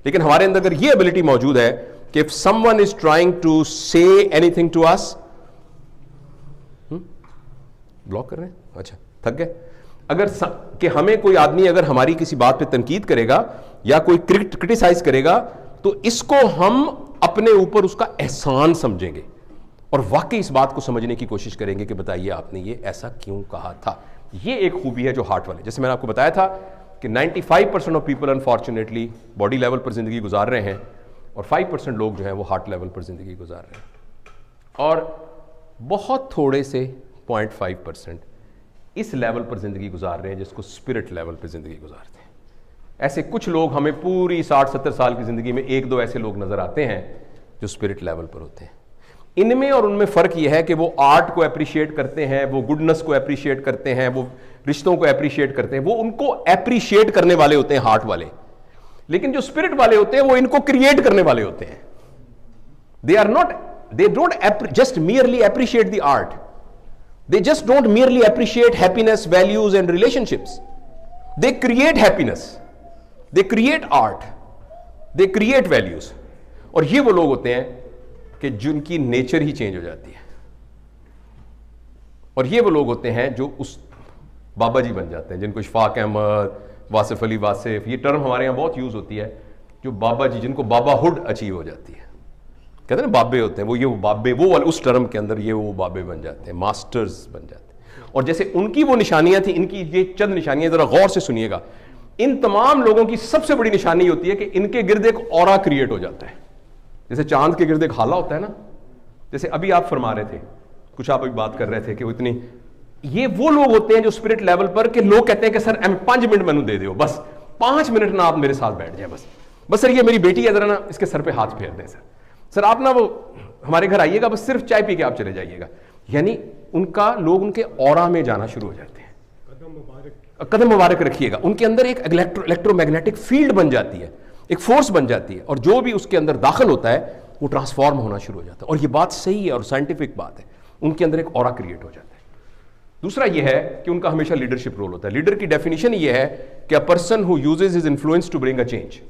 लेकिन हमारे अंदर अगर ये एबिलिटी मौजूद है कि if someone is trying to say anything to us, block कर रहे हैं, अच्छा थक गए, अगर कि हमें कोई आदमी अगर हमारी किसी बात पे तनकीद करेगा या कोई क्रिटिसाइज करेगा तो इसको हम अपने ऊपर उसका एहसान समझेंगे और वाकई इस बात को समझने की कोशिश करेंगे कि बताइए आपने ये ऐसा क्यों कहा था। ये एक खूबी है जो हार्ट वाले, जैसे मैंने आपको बताया था कि 95% of people unfortunately body level पर जिंदगी गुजार रहे हैं और 5% लोग जो हैं वो हार्ट लेवल पर जिंदगी गुजार रहे हैं, और बहुत थोड़े से 0.5% इस लेवल पर जिंदगी गुजार रहे हैं जिसको स्पिरिट लेवल पर जिंदगी गुजारते हैं। ऐसे कुछ लोग हमें पूरी 60-70 साल की जिंदगी में एक दो ऐसे लोग नजर आते हैं जो स्पिरिट लेवल पर होते हैं। इनमें और उनमें फर्क यह है कि वो आर्ट को अप्रिशिएट करते हैं, वो गुडनेस को अप्रिशिएट करते हैं, वो रिश्तों को अप्रिशिएट करते हैं, वो उनको अप्रिशिएट करने वाले होते हैं हार्ट वाले। लेकिन जो स्पिरिट वाले होते हैं वो इनको क्रिएट करने वाले होते हैं। They don't just merely appreciate the art, they just don't merely appreciate happiness, values and relationships. They create happiness, they create art, they create values. और ये वो लोग होते हैं कि जिनकी नेचर ही चेंज हो जाती है, और ये वो लोग होते हैं जो उस बाबा जी बन जाते हैं जिनको इशफाक अहमद, वासिफ अली वासिफ, ये टर्म हमारे यहाँ बहुत यूज होती है, जो बाबा जी जिनको बाबाहुड अचीव हो जाती है, कहते हैं ना बाबे होते हैं, वो बाबे, वो उस टर्म के अंदर ये वो बाबे बन जाते हैं, मास्टर्स बन जाते हैं। और जैसे उनकी वो निशानियां थी, इनकी ये चंद निशानियां जरा गौर से सुनिएगा। इन तमाम लोगों की सबसे बड़ी निशानी होती है कि इनके गिर्द एक ऑरा क्रिएट हो जाता है, जैसे चांद के गिर्द एक हाला होता है ना। जैसे अभी आप फरमा रहे थे, कुछ आप अभी बात कर रहे थे कि वो इतनी, ये वो लोग होते हैं जो स्पिरिट लेवल पर के लोग कहते हैं कि सर 5 मिनट मैंने दे दो, बस 5 मिनट ना आप मेरे साथ बैठ जाए, बस सर ये मेरी बेटी है, जरा ना इसके सर पे हाथ फेर दें, सर आप ना वो हमारे घर आइएगा, बस सिर्फ चाय पी के आप चले जाइएगा। यानी उनका लोग उनके ऑरा में जाना शुरू हो जाते हैं। कदम मुबारक रखिएगा, उनके अंदर एक इलेक्ट्रोमैग्नेटिक फील्ड बन जाती है, एक फोर्स बन जाती है, और जो भी उसके अंदर दाखिल होता है वो ट्रांसफॉर्म होना शुरू हो जाता है। और ये बात सही है और साइंटिफिक बात है, उनके अंदर एक ऑरा क्रिएट हो जाता है। दूसरा ये है कि उनका हमेशा लीडरशिप रोल होता है। लीडर की डेफिनेशन ये है कि a person who uses his influence to bring a change.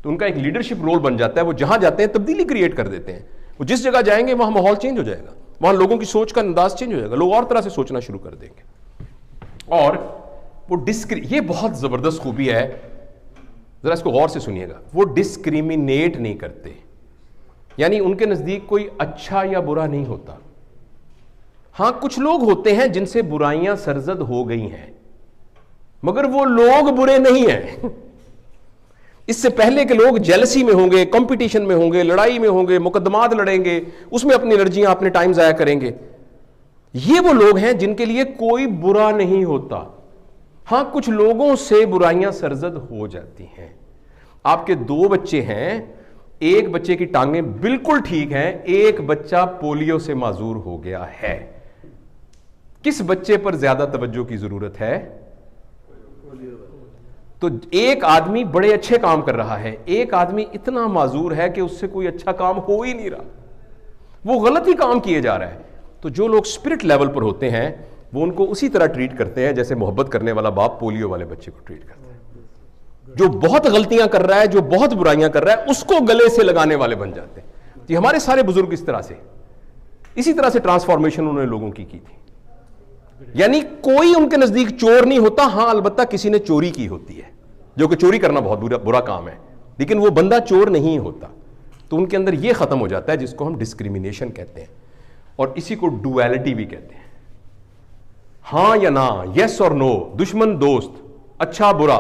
तो उनका एक लीडरशिप रोल बन जाता है, वो जहां जाते हैं तब्दीली क्रिएट कर देते हैं। वो जिस जगह जाएंगे वहां माहौल चेंज हो जाएगा, वहां लोगों की सोच का अंदाज चेंज हो जाएगा, लोग और तरह से सोचना शुरू कर देंगे। और वो ये बहुत जबरदस्त खूबी है, जरा इसको गौर से सुनिएगा, वो डिस्क्रिमिनेट नहीं करते, यानी उनके नजदीक कोई अच्छा या बुरा नहीं होता। हां कुछ लोग होते हैं जिनसे बुराइयां सरजद हो गई हैं, मगर वो लोग बुरे नहीं हैं। इससे पहले के लोग जेलसी में होंगे, कंपटीशन में होंगे, लड़ाई में होंगे, मुकदमात लड़ेंगे, उसमें अपनी एनर्जियां अपने टाइम जाया करेंगे, ये वो लोग हैं जिनके लिए कोई बुरा नहीं होता। हां, कुछ लोगों से बुराइयां सरजद हो जाती हैं। आपके 2 बच्चे हैं, एक बच्चे की टांगें बिल्कुल ठीक हैं, एक बच्चा पोलियो से माजूर हो गया है। किस बच्चे पर ज्यादा तवज्जो की जरूरत है? तो एक आदमी बड़े अच्छे काम कर रहा है, एक आदमी इतना माजूर है कि उससे कोई अच्छा काम हो ही नहीं रहा, वो गलत ही काम किए जा रहा है। तो जो लोग स्पिरिट लेवल पर होते हैं वो उनको उसी तरह ट्रीट करते हैं जैसे मोहब्बत करने वाला बाप पोलियो वाले बच्चे को ट्रीट करता है। जो बहुत गलतियां कर रहा है, जो बहुत बुराइयां कर रहा है, उसको गले से लगाने वाले बन जाते हैं। ये हमारे सारे बुजुर्ग इस तरह से, इसी तरह से ट्रांसफॉर्मेशन उन्होंने लोगों की थी। यानी कोई उनके नजदीक चोर नहीं होता, हां अलबत्ता किसी ने चोरी की होती है, जो कि चोरी करना बहुत बुरा काम है, लेकिन वो बंदा चोर नहीं होता। तो उनके अंदर यह खत्म हो जाता है जिसको हम डिस्क्रिमिनेशन कहते हैं, और इसी को डुअलिटी भी कहते हैं। हां या ना, यस और नो, दुश्मन दोस्त, अच्छा बुरा,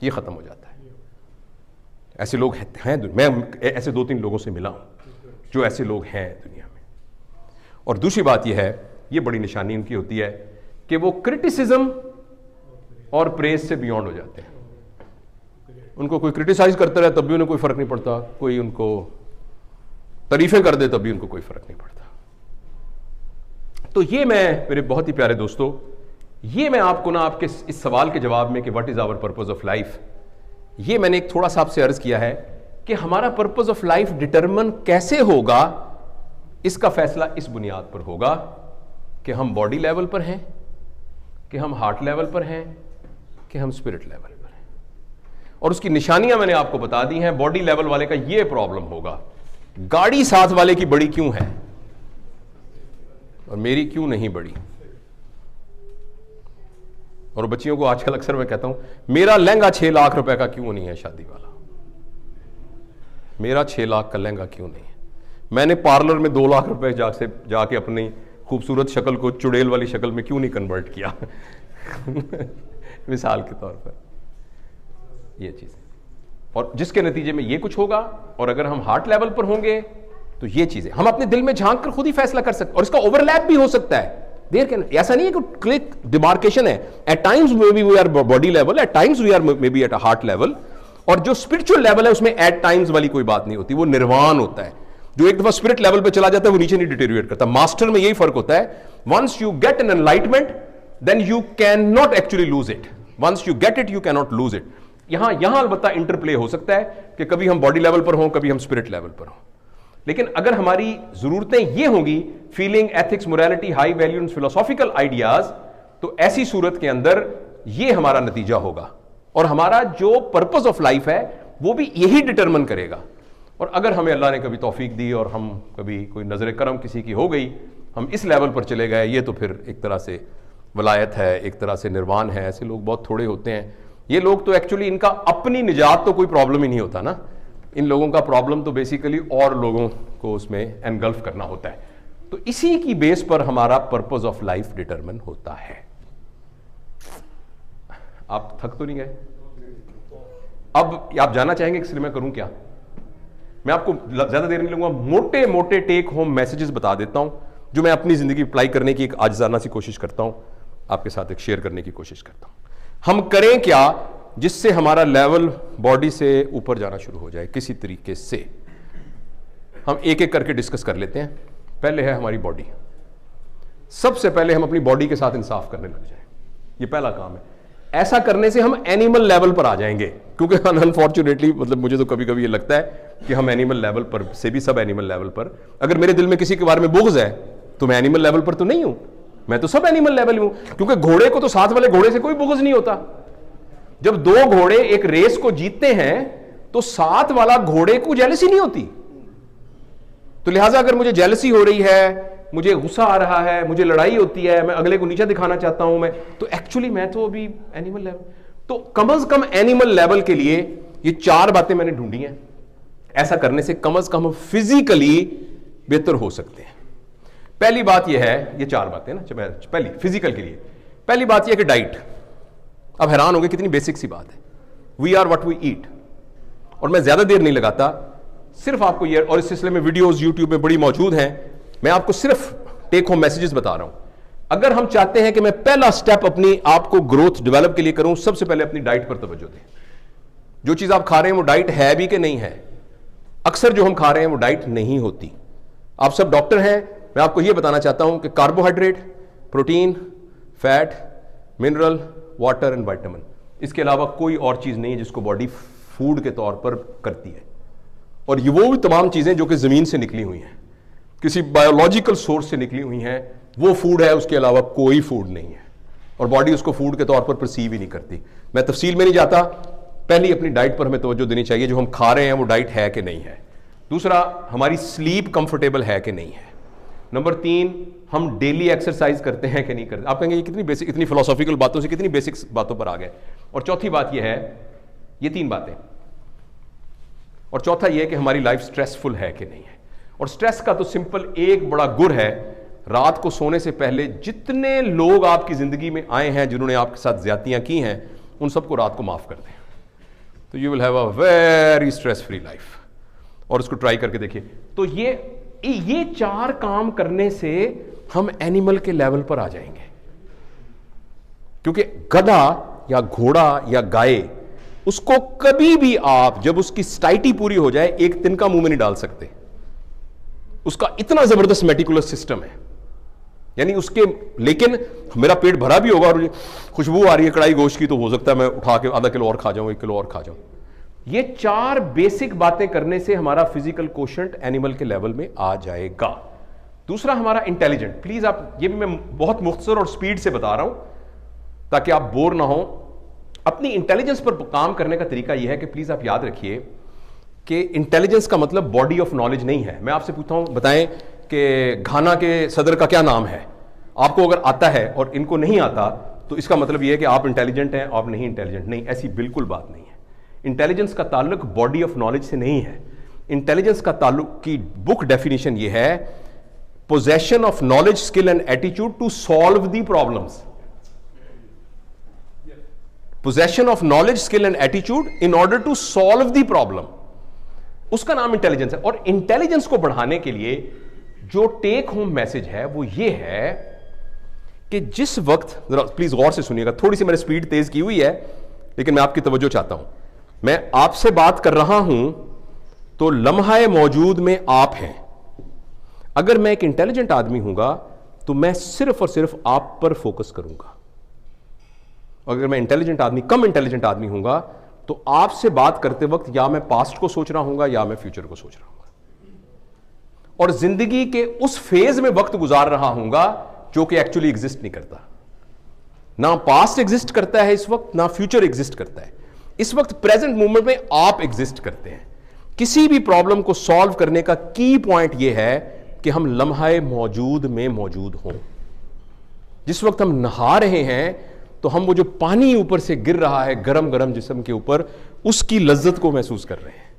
यह खत्म हो जाता है। ऐसे लोग हैं, मैं ऐसे 2-3 लोगों से मिला हूं जो ऐसे लोग हैं दुनिया में। और दूसरी बात यह है, ये बड़ी निशानी उनकी होती है कि वो क्रिटिसिज्म और प्रेज से बियॉन्ड हो जाते हैं। उनको कोई क्रिटिसाइज करता रहे तब भी उन्हें कोई फर्क नहीं पड़ता, कोई उनको तारीफें कर दे तब भी उनको कोई फर्क नहीं पड़ता। तो ये मैं, मेरे बहुत ही प्यारे दोस्तों, ये मैं आपको ना आपके इस सवाल के जवाब में कि what is our purpose of life, ये मैंने एक थोड़ा सा आपसे अर्ज किया है कि हमारा पर्पस ऑफ लाइफ डिटरमिन कैसे होगा। इसका फैसला इस बुनियाद पर होगा कि हम बॉडी लेवल पर हैं, कि हम हार्ट लेवल पर हैं, कि हम स्पिरिट लेवल पर हैं। और उसकी निशानियां मैंने आपको बता दी हैं। बॉडी लेवल वाले का यह प्रॉब्लम होगा, गाड़ी साथ वाले की बड़ी क्यों है और मेरी क्यों नहीं बड़ी। और बच्चियों को आजकल अक्सर मैं कहता हूं, मेरा लहंगा 6 लाख रुपए का क्यों नहीं है शादी वाला, मेरा 6 लाख का लहंगा क्यों नहीं है। मैंने पार्लर में 2 लाख रुपए जाके अपनी खूबसूरत शक्ल को चुड़ैल वाली शक्ल में क्यों नहीं कन्वर्ट किया मिसाल के तौर पर ये चीजें, और जिसके नतीजे में ये कुछ होगा। और अगर हम हार्ट लेवल पर होंगे तो ये चीजें हम अपने दिल में झांक कर खुद ही फैसला कर सकते, और इसका ओवरलैप भी हो सकता है। देर के ऐसा नहीं है कि क्लिक डिमार्केशन है। At times may be we are body level, at times we are may be at a heart level, और जो स्पिरिचुअल लेवल है उसमें एट टाइम्स वाली कोई बात नहीं होती, वो निर्वाण होता है। जो एक दफा स्पिरिट लेवल पे चला जाता है वो नीचे नहीं डिटेरियोरेट करता। मास्टर में यही फर्क होता है, once you get an enlightenment then you can not actually lose it, once you get it you can not lose it. यहां अलबत्ता इंटरप्ले हो सकता है कि कभी हम बॉडी लेवल पर हों, कभी हम स्पिरिट लेवल पर हों। लेकिन अगर हमारी जरूरतें ये होंगी, feeling, ethics, morality, high value, philosophical ideas, तो ऐसी सूरत के अंदर ये हमारा नतीजा होगा, और हमारा जो पर्पस ऑफ लाइफ है वो भी यही डिटरमिन करेगा। और अगर हमें अल्लाह ने कभी तौफीक दी और हम कभी कोई नजर करम किसी की हो गई, हम इस लेवल पर चले गए, ये तो फिर एक तरह से वलायत है, एक तरह से निर्वाण है। ऐसे लोग बहुत थोड़े होते हैं। ये लोग तो एक्चुअली इनका अपनी निजात तो कोई प्रॉब्लम ही नहीं होता ना, इन लोगों का प्रॉब्लम तो बेसिकली और लोगों को उसमें एनगल्फ करना होता है। तो इसी की बेस पर हमारा पर्पस ऑफ लाइफ डिटरमिन होता है। आप थक तो नहीं गए? अब आप जानना चाहेंगे कि मैं करूं क्या? मैं आपको ज्यादा देर नहीं लूंगा, मोटे मोटे टेक होम मैसेजेस बता देता हूं जो मैं अपनी जिंदगी अप्लाई करने की एक आजिज़ाना सी कोशिश करता हूं, आपके साथ एक शेयर करने की कोशिश करता हूं। हम करें क्या जिससे हमारा लेवल बॉडी से ऊपर जाना शुरू हो जाए किसी तरीके से। हम एक एक करके डिस्कस कर लेते हैं। पहले है हमारी बॉडी। सबसे पहले हम अपनी बॉडी के साथ इंसाफ करने लग जाएं, ये पहला काम है। ऐसा करने से हम एनिमल लेवल पर आ जाएंगे, क्योंकि अनफॉर्चुनेटली मतलब मुझे तो कभी कभी ये लगता है कि हम एनिमल लेवल पर से भी सब एनिमल लेवल पर, अगर मेरे दिल में किसी के बारे में बुग़्ज़ है तो मैं एनिमल लेवल पर तो नहीं हूं, मैं तो सब एनिमल लेवल हूं। क्योंकि घोड़े को तो साथ वाले घोड़े से कोई बुग़्ज़ नहीं होता। जब 2 घोड़े एक रेस को जीतते हैं तो साथ वाला घोड़े को जेलसी नहीं होती। तो लिहाजा अगर मुझे जेलसी हो रही है, मुझे गुस्सा आ रहा है, मुझे लड़ाई होती है, मैं अगले को नीचा दिखाना चाहता हूं, मैं तो एक्चुअली मैं तो अभी एनिमल लेवल। तो कम से कम एनिमल लेवल के लिए ये 4 बातें मैंने ढूंढी हैं। ऐसा करने से कम फिजिकली बेहतर हो सकते हैं। पहली बात यह है, ये 4 बातें ना, पहली फिजिकल के लिए पहली बात यह कि डाइट। अब हैरान होंगे कितनी बेसिक सी बात है, we are what we eat. और मैं ज्यादा देर नहीं लगाता, सिर्फ आपको ये, और इस सिलसिले में वीडियोस यूट्यूब में बड़ी मौजूद हैं, मैं आपको सिर्फ टेक होम मैसेजेस बता रहा हूं अगर हम चाहते हैं कि मैं पहला स्टेप अपनी आपको ग्रोथ डेवलप के लिए करूं, सबसे पहले अपनी डाइट पर तवज्जो दें। जो चीज आप खा रहे हैं वो डाइट है भी कि नहीं है। अक्सर जो हम खा रहे हैं वो डाइट नहीं होती। आप सब डॉक्टर हैं, मैं आपको यह बताना चाहता हूं कि carbohydrate, protein, fat, mineral, water and vitamin, इसके अलावा कोई और चीज नहीं है जिसको बॉडी फूड के तौर पर करती है। और ये वो भी तमाम चीजें जो कि जमीन से निकली हुई हैं, किसी बायोलॉजिकल सोर्स से निकली हुई हैं, वो फूड है, उसके अलावा कोई फूड नहीं है। और बॉडी उसको फूड के तौर पर परसीव ही नहीं करती। मैं तफसील में नहीं जाता, पहली अपनी डाइट पर हमें तवज्जो देनी चाहिए। जो हम खा रहे हैं वो डाइट है कि नहीं है। दूसरा, हमारी स्लीप कंफर्टेबल है कि नहीं है। नंबर 3, हम डेली एक्सरसाइज करते हैं कि नहीं करते। आप कहेंगे ये कितनी बेसिक, इतनी फिलोसॉफिकल बातों से कितनी बेसिक बातों पर आ गए। और चौथी बात यह है, ये 3 बातें, और चौथा यह है कि हमारी लाइफ स्ट्रेसफुल है कि नहीं है। और स्ट्रेस का तो सिंपल एक बड़ा गुर है, रात को सोने से पहले जितने लोग आपकी जिंदगी में आए हैं जिन्होंने आपके साथ ज्यादतियां की हैं, उन सबको रात को माफ कर दें, तो you will have a very stress free life. और उसको ट्राई करके देखिए। तो ये 4 काम करने से हम एनिमल के लेवल पर आ जाएंगे। क्योंकि गधा या घोड़ा या गाय, उसको कभी भी आप जब उसकी स्टाइटी पूरी हो जाए एक तिनका मुंह में नहीं डाल सकते। उसका इतना जबरदस्त मेटिकुलस सिस्टम है, यानी उसके, लेकिन मेरा पेट भरा भी होगा और खुशबू आ रही है कढ़ाई गोश्त की, तो हो सकता है मैं उठा के आधा किलो और खा जाऊं, 1 किलो और खा जाऊं। ये 4 बेसिक बातें करने से हमारा फिजिकल कोशेंट एनिमल के लेवल में आ जाएगा। दूसरा, हमारा इंटेलिजेंट। प्लीज आप, ये मैं बहुत मुख्तसर और स्पीड से बता रहा हूं ताकि आप बोर ना हो। अपनी इंटेलिजेंस पर काम करने का तरीका यह है कि प्लीज आप याद रखिए कि इंटेलिजेंस का मतलब बॉडी ऑफ नॉलेज नहीं है। मैं आपसे पूछता हूं, बताएं कि घाना के सदर का क्या नाम है। आपको अगर आता है और इनको नहीं आता, तो इसका मतलब यह है कि आप इंटेलिजेंट हैं, आप नहीं इंटेलिजेंट। नहीं, ऐसी बिल्कुल बात नहीं है। इंटेलिजेंस का ताल्लुक बॉडी ऑफ नॉलेज से नहीं है। इंटेलिजेंस का ताल्लुक की बुक डेफिनेशन यह है, possession of knowledge, skill and attitude to solve the problems. Possession of knowledge, skill and attitude in order to solve the problem, उसका नाम इंटेलिजेंस है। और इंटेलिजेंस को बढ़ाने के लिए जो टेक होम मैसेज है वो ये है कि जिस वक्त, जरा प्लीज गौर से सुनिएगा, थोड़ी सी मैंने स्पीड तेज की हुई है लेकिन मैं आपकी तवज्जो चाहता हूं। मैं आपसे बात कर रहा हूं तो लम्हाए मौजूद में आप हैं। अगर मैं एक इंटेलिजेंट आदमी हूंगा तो मैं सिर्फ और सिर्फ आप पर फोकस करूंगा। अगर मैं इंटेलिजेंट आदमी, कम इंटेलिजेंट आदमी हूंगा, तो आपसे बात करते वक्त या मैं पास्ट को सोच रहा हूंगा या मैं फ्यूचर को सोच रहा हूंगा, और जिंदगी के उस फेज में वक्त गुजार रहा हूंगा जो कि एक्चुअली एग्जिस्ट नहीं करता। ना पास्ट एग्जिस्ट करता है इस वक्त, ना फ्यूचर एग्जिस्ट करता है। इस वक्त प्रेजेंट मोमेंट में आप एग्जिस्ट करते हैं। किसी भी प्रॉब्लम को सॉल्व करने का की पॉइंट यह है कि हम लम्हाए मौजूद में मौजूद हों। जिस वक्त हम नहा रहे हैं तो हम वो जो पानी ऊपर से गिर रहा है गरम गरम जिस्म के ऊपर, उसकी लज्जत को महसूस कर रहे हैं।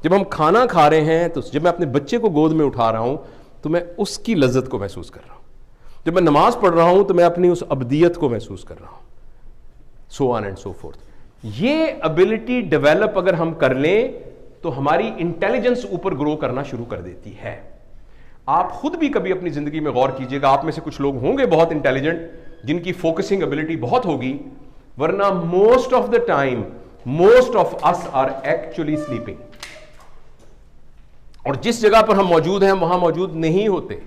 जब हम खाना खा रहे हैं, तो जब मैं अपने बच्चे को गोद में उठा रहा हूं तो मैं उसकी लज्जत को महसूस कर रहा हूं। जब मैं नमाज पढ़ रहा हूं तो मैं अपनी उस अब्दियत को महसूस कर रहा हूं, so on and so fourth. ये एबिलिटी डेवलप अगर हम कर लें तो हमारी इंटेलिजेंस ऊपर ग्रो करना शुरू कर देती है। आप खुद भी कभी अपनी जिंदगी में गौर कीजिएगा, आप में से कुछ लोग होंगे बहुत इंटेलिजेंट जिनकी फोकसिंग एबिलिटी बहुत होगी, वरना most of the time most of us are actually sleeping. और जिस जगह पर हम मौजूद हैं वहां मौजूद नहीं होते।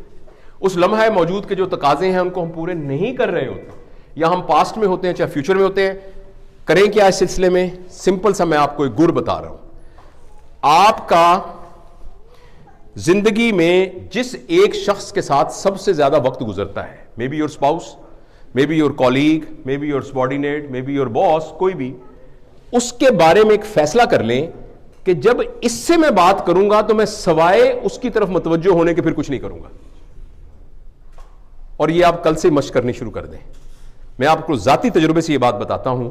उस लम्हा मौजूद के जो तकाजे हैं उनको हम पूरे नहीं कर रहे होते, या हम पास्ट में होते हैं चाहे फ्यूचर में होते हैं। करें क्या इस सिलसिले में? सिंपल सा मैं आपको एक गुर बता रहा हूं। आपका जिंदगी में जिस एक शख्स के साथ सबसे ज्यादा वक्त गुजरता है, may be your spouse, may be your colleague, may be your subordinate, may be your boss, कोई भी, उसके बारे में एक फैसला कर लें कि जब इससे मैं बात करूंगा तो मैं सवाए उसकी तरफ मुतवज्जो होने के फिर कुछ नहीं करूंगा। और ये आप कल से मश्क करनी शुरू कर दें। मैं आपको जाती तजुर्बे से ये बात बताता हूं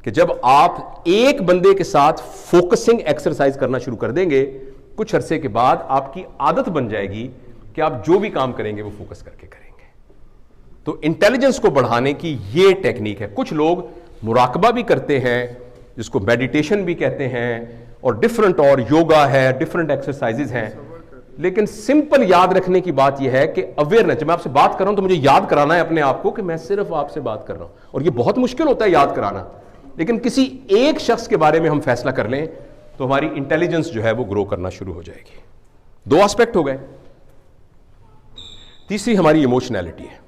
कि जब आप एक बंदे के साथ फोकसिंग एक्सरसाइज करना शुरू कर देंगे, कुछ अरसे के बाद आपकी आदत बन जाएगी कि आप जो भी काम करेंगे वो फोकस करके करेंगे। तो इंटेलिजेंस को बढ़ाने की ये टेक्निक है। कुछ लोग मुराकबा भी करते हैं, जिसको मेडिटेशन भी कहते हैं, और डिफरेंट, और योगा है, डिफरेंट एक्सरसाइजेज हैं, लेकिन सिंपल याद रखने की बात यह है कि अवेयरनेस, जब मैं आपसे बात कर रहा हूं तो मुझे याद कराना है अपने आप को कि मैं सिर्फ आपसे बात कर रहा हूं, और यह बहुत मुश्किल होता है याद कराना। लेकिन किसी एक शख्स के बारे में हम फैसला कर लें तो हमारी इंटेलिजेंस जो है वो ग्रो करना शुरू हो जाएगी। दो एस्पेक्ट हो गए। तीसरी हमारी इमोशनैलिटी है।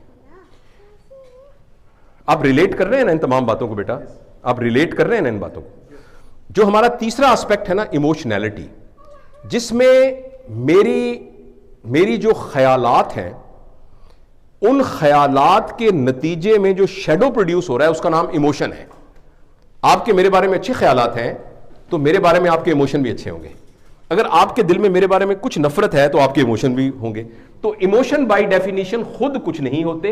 आप रिलेट कर रहे हैं ना इन तमाम बातों को बेटा, आप रिलेट कर रहे हैं ना इन बातों को। जो हमारा तीसरा एस्पेक्ट है ना इमोशनैलिटी, जिसमें मेरी जो ख्यालात हैं, उन ख्यालात के नतीजे में जो शेडो प्रोड्यूस हो रहा है उसका नाम इमोशन है। आपके मेरे बारे में अच्छे ख्यालात हैं तो मेरे बारे में आपके इमोशन भी अच्छे होंगे। अगर आपके दिल में मेरे बारे में कुछ नफरत है तो आपके इमोशन भी होंगे। तो इमोशन बाय डेफिनेशन खुद कुछ नहीं होते,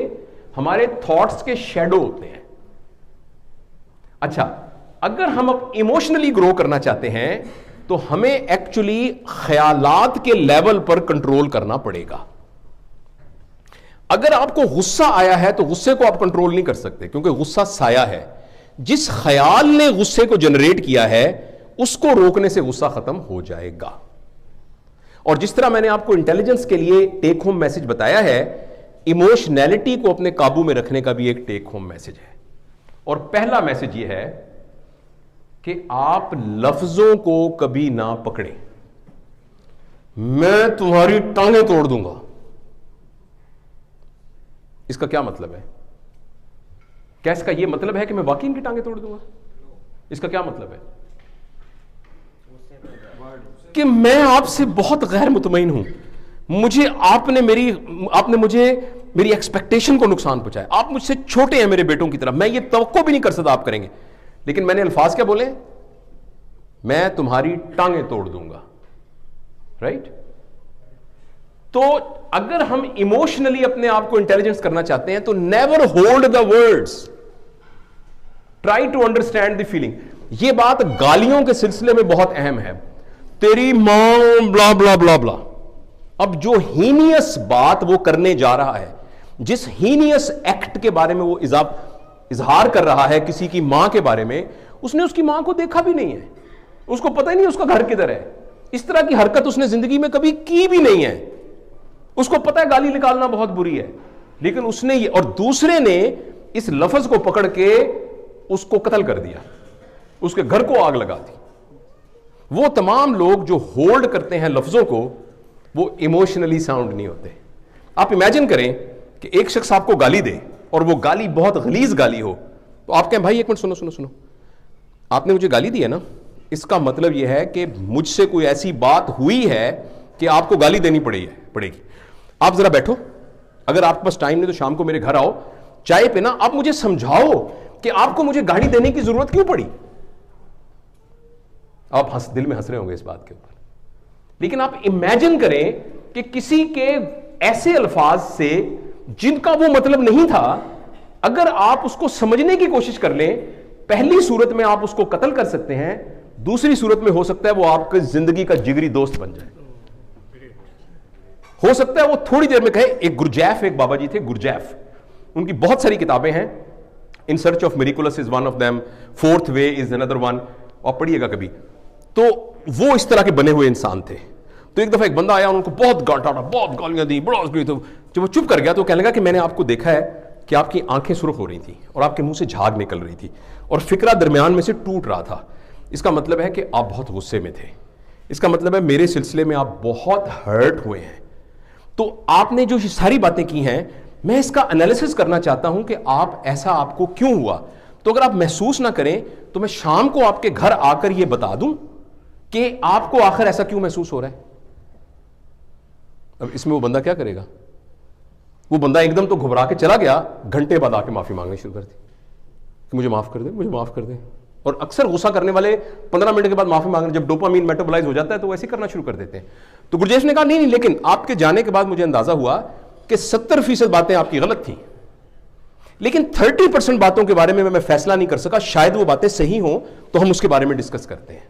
हमारे थॉट्स के शेडो होते हैं। अच्छा, अगर हम अब इमोशनली ग्रो करना चाहते हैं तो हमें एक्चुअली ख्यालात के लेवल पर कंट्रोल करना पड़ेगा। अगर आपको गुस्सा आया है तो गुस्से को आप कंट्रोल नहीं कर सकते, क्योंकि गुस्सा साया है। जिस ख्याल ने गुस्से को जनरेट किया है उसको रोकने से गुस्सा खत्म हो जाएगा। और जिस तरह मैंने आपको इंटेलिजेंस के लिए टेक होम मैसेज बताया है, इमोशनैलिटी को अपने काबू में रखने का भी एक टेक होम मैसेज है। और पहला मैसेज यह है कि आप लफ्जों को कभी ना पकड़ें। मैं तुम्हारी टांगें तोड़ दूंगा, इसका क्या मतलब है? क्या इसका यह मतलब है कि मैं वाकई इनकी टांगें तोड़ दूंगा? इसका क्या मतलब है? कि मैं आपसे बहुत गैर मुतमईन हूं, मुझे आपने मुझे मेरी एक्सपेक्टेशन को नुकसान पहुंचाया, आप मुझसे छोटे हैं मेरे बेटों की तरह, मैं ये तवक्को भी नहीं कर सकता आप करेंगे, लेकिन मैंने अल्फाज क्या बोले? मैं तुम्हारी टांगें तोड़ दूंगा। राइट? तो अगर हम इमोशनली अपने आप को इंटेलिजेंस करना चाहते हैं तो never hold the words, try to understand the feeling. यह बात गालियों के सिलसिले में बहुत अहम है। तेरी मां ब्ला ब्ला ब्ला ब्ला। अब जो हीनियस बात वो करने जा रहा है, जिस हीनियस एक्ट के बारे में वो इजहार कर रहा है किसी की मां के बारे में, उसने उसकी मां को देखा भी नहीं है, उसको पता ही नहीं उसका घर किधर है, इस तरह की हरकत उसने जिंदगी में कभी की भी नहीं है। उसको पता है गाली निकालना बहुत बुरी है, लेकिन उसने ये, और दूसरे ने इस लफ्ज को पकड़ के उसको कत्ल कर दिया, उसके घर को आग लगा दी। वो तमाम लोग जो होल्ड करते हैं लफ्जों को, वो इमोशनली साउंड नहीं होते। आप इमेजिन करें कि एक शख्स आपको गाली दे और वो गाली बहुत गलीज गाली हो, तो आप कहें भाई एक मिनट सुनो सुनो सुनो, आपने मुझे गाली दी है ना, इसका मतलब यह है कि मुझसे कोई ऐसी बात हुई है कि आपको गाली देनी पड़ेगी। आप जरा बैठो, अगर आपके पास टाइम नहीं तो शाम को मेरे घर आओ, चाय पे ना आप मुझे समझाओ कि आपको मुझे गाली देने की जरूरत क्यों पड़ी। आप दिल में हंस रहे होंगे इस बात के ऊपर, लेकिन आप इमेजिन करें कि किसी के ऐसे अल्फाज से जिनका वो मतलब नहीं था, अगर आप उसको समझने की कोशिश कर लें, पहली सूरत में आप उसको कत्ल कर सकते हैं, दूसरी सूरत में हो सकता है वो आपकी जिंदगी का जिगरी दोस्त बन जाए। हो सकता है वो थोड़ी देर में कहे। एक गुरजैफ, एक बाबा जी थे गुरजैफ, उनकी बहुत सारी किताबें हैं। In search of miraculous is one of them, fourth way is another one, और पढ़िएगा कभी। तो वो इस तरह के बने हुए इंसान थे। तो एक दफा एक बंदा आया, उनको बहुत डांटा, बहुत गालियां दी, बड़ा तो जब वो चुप कर गया तो कहने लगा कि मैंने आपको देखा है कि आपकी आंखें सुर्ख हो रही थी और आपके मुंह से झाग निकल रही थी और फिक्रा दरमियान में से टूट रहा था। इसका मतलब है कि आप बहुत गुस्से में थे, इसका मतलब है मेरे सिलसिले में आप बहुत हर्ट हुए हैं। तो आपने जो सारी बातें की हैं, मैं इसका एनालिसिस करना चाहता हूं कि आप ऐसा आपको क्यों हुआ। तो अगर आप महसूस ना करें तो मैं शाम को आपके घर आकर यह बता दूं कि आपको आखिर ऐसा क्यों महसूस हो रहा है। अब इसमें वो बंदा क्या करेगा? वो बंदा एकदम तो घबरा के चला गया, घंटे बाद आके माफी मांगनी शुरू कर दी कि मुझे माफ कर दे, मुझे माफ कर दे। और अक्सर गुस्सा करने वाले 15 मिनट के बाद माफी मांगने, जब डोपामीन मेटाबोलाइज हो जाता है तो वैसे करना शुरू कर देते हैं। तो गुरजेश ने कहा नहीं, लेकिन आपके जाने के बाद मुझे अंदाजा हुआ कि 70% बातें आपकी गलत थी, लेकिन 30% बातों के बारे में मैं फैसला नहीं कर सका, शायद वो बातें सही हो, तो हम उसके बारे में डिस्कस करते हैं।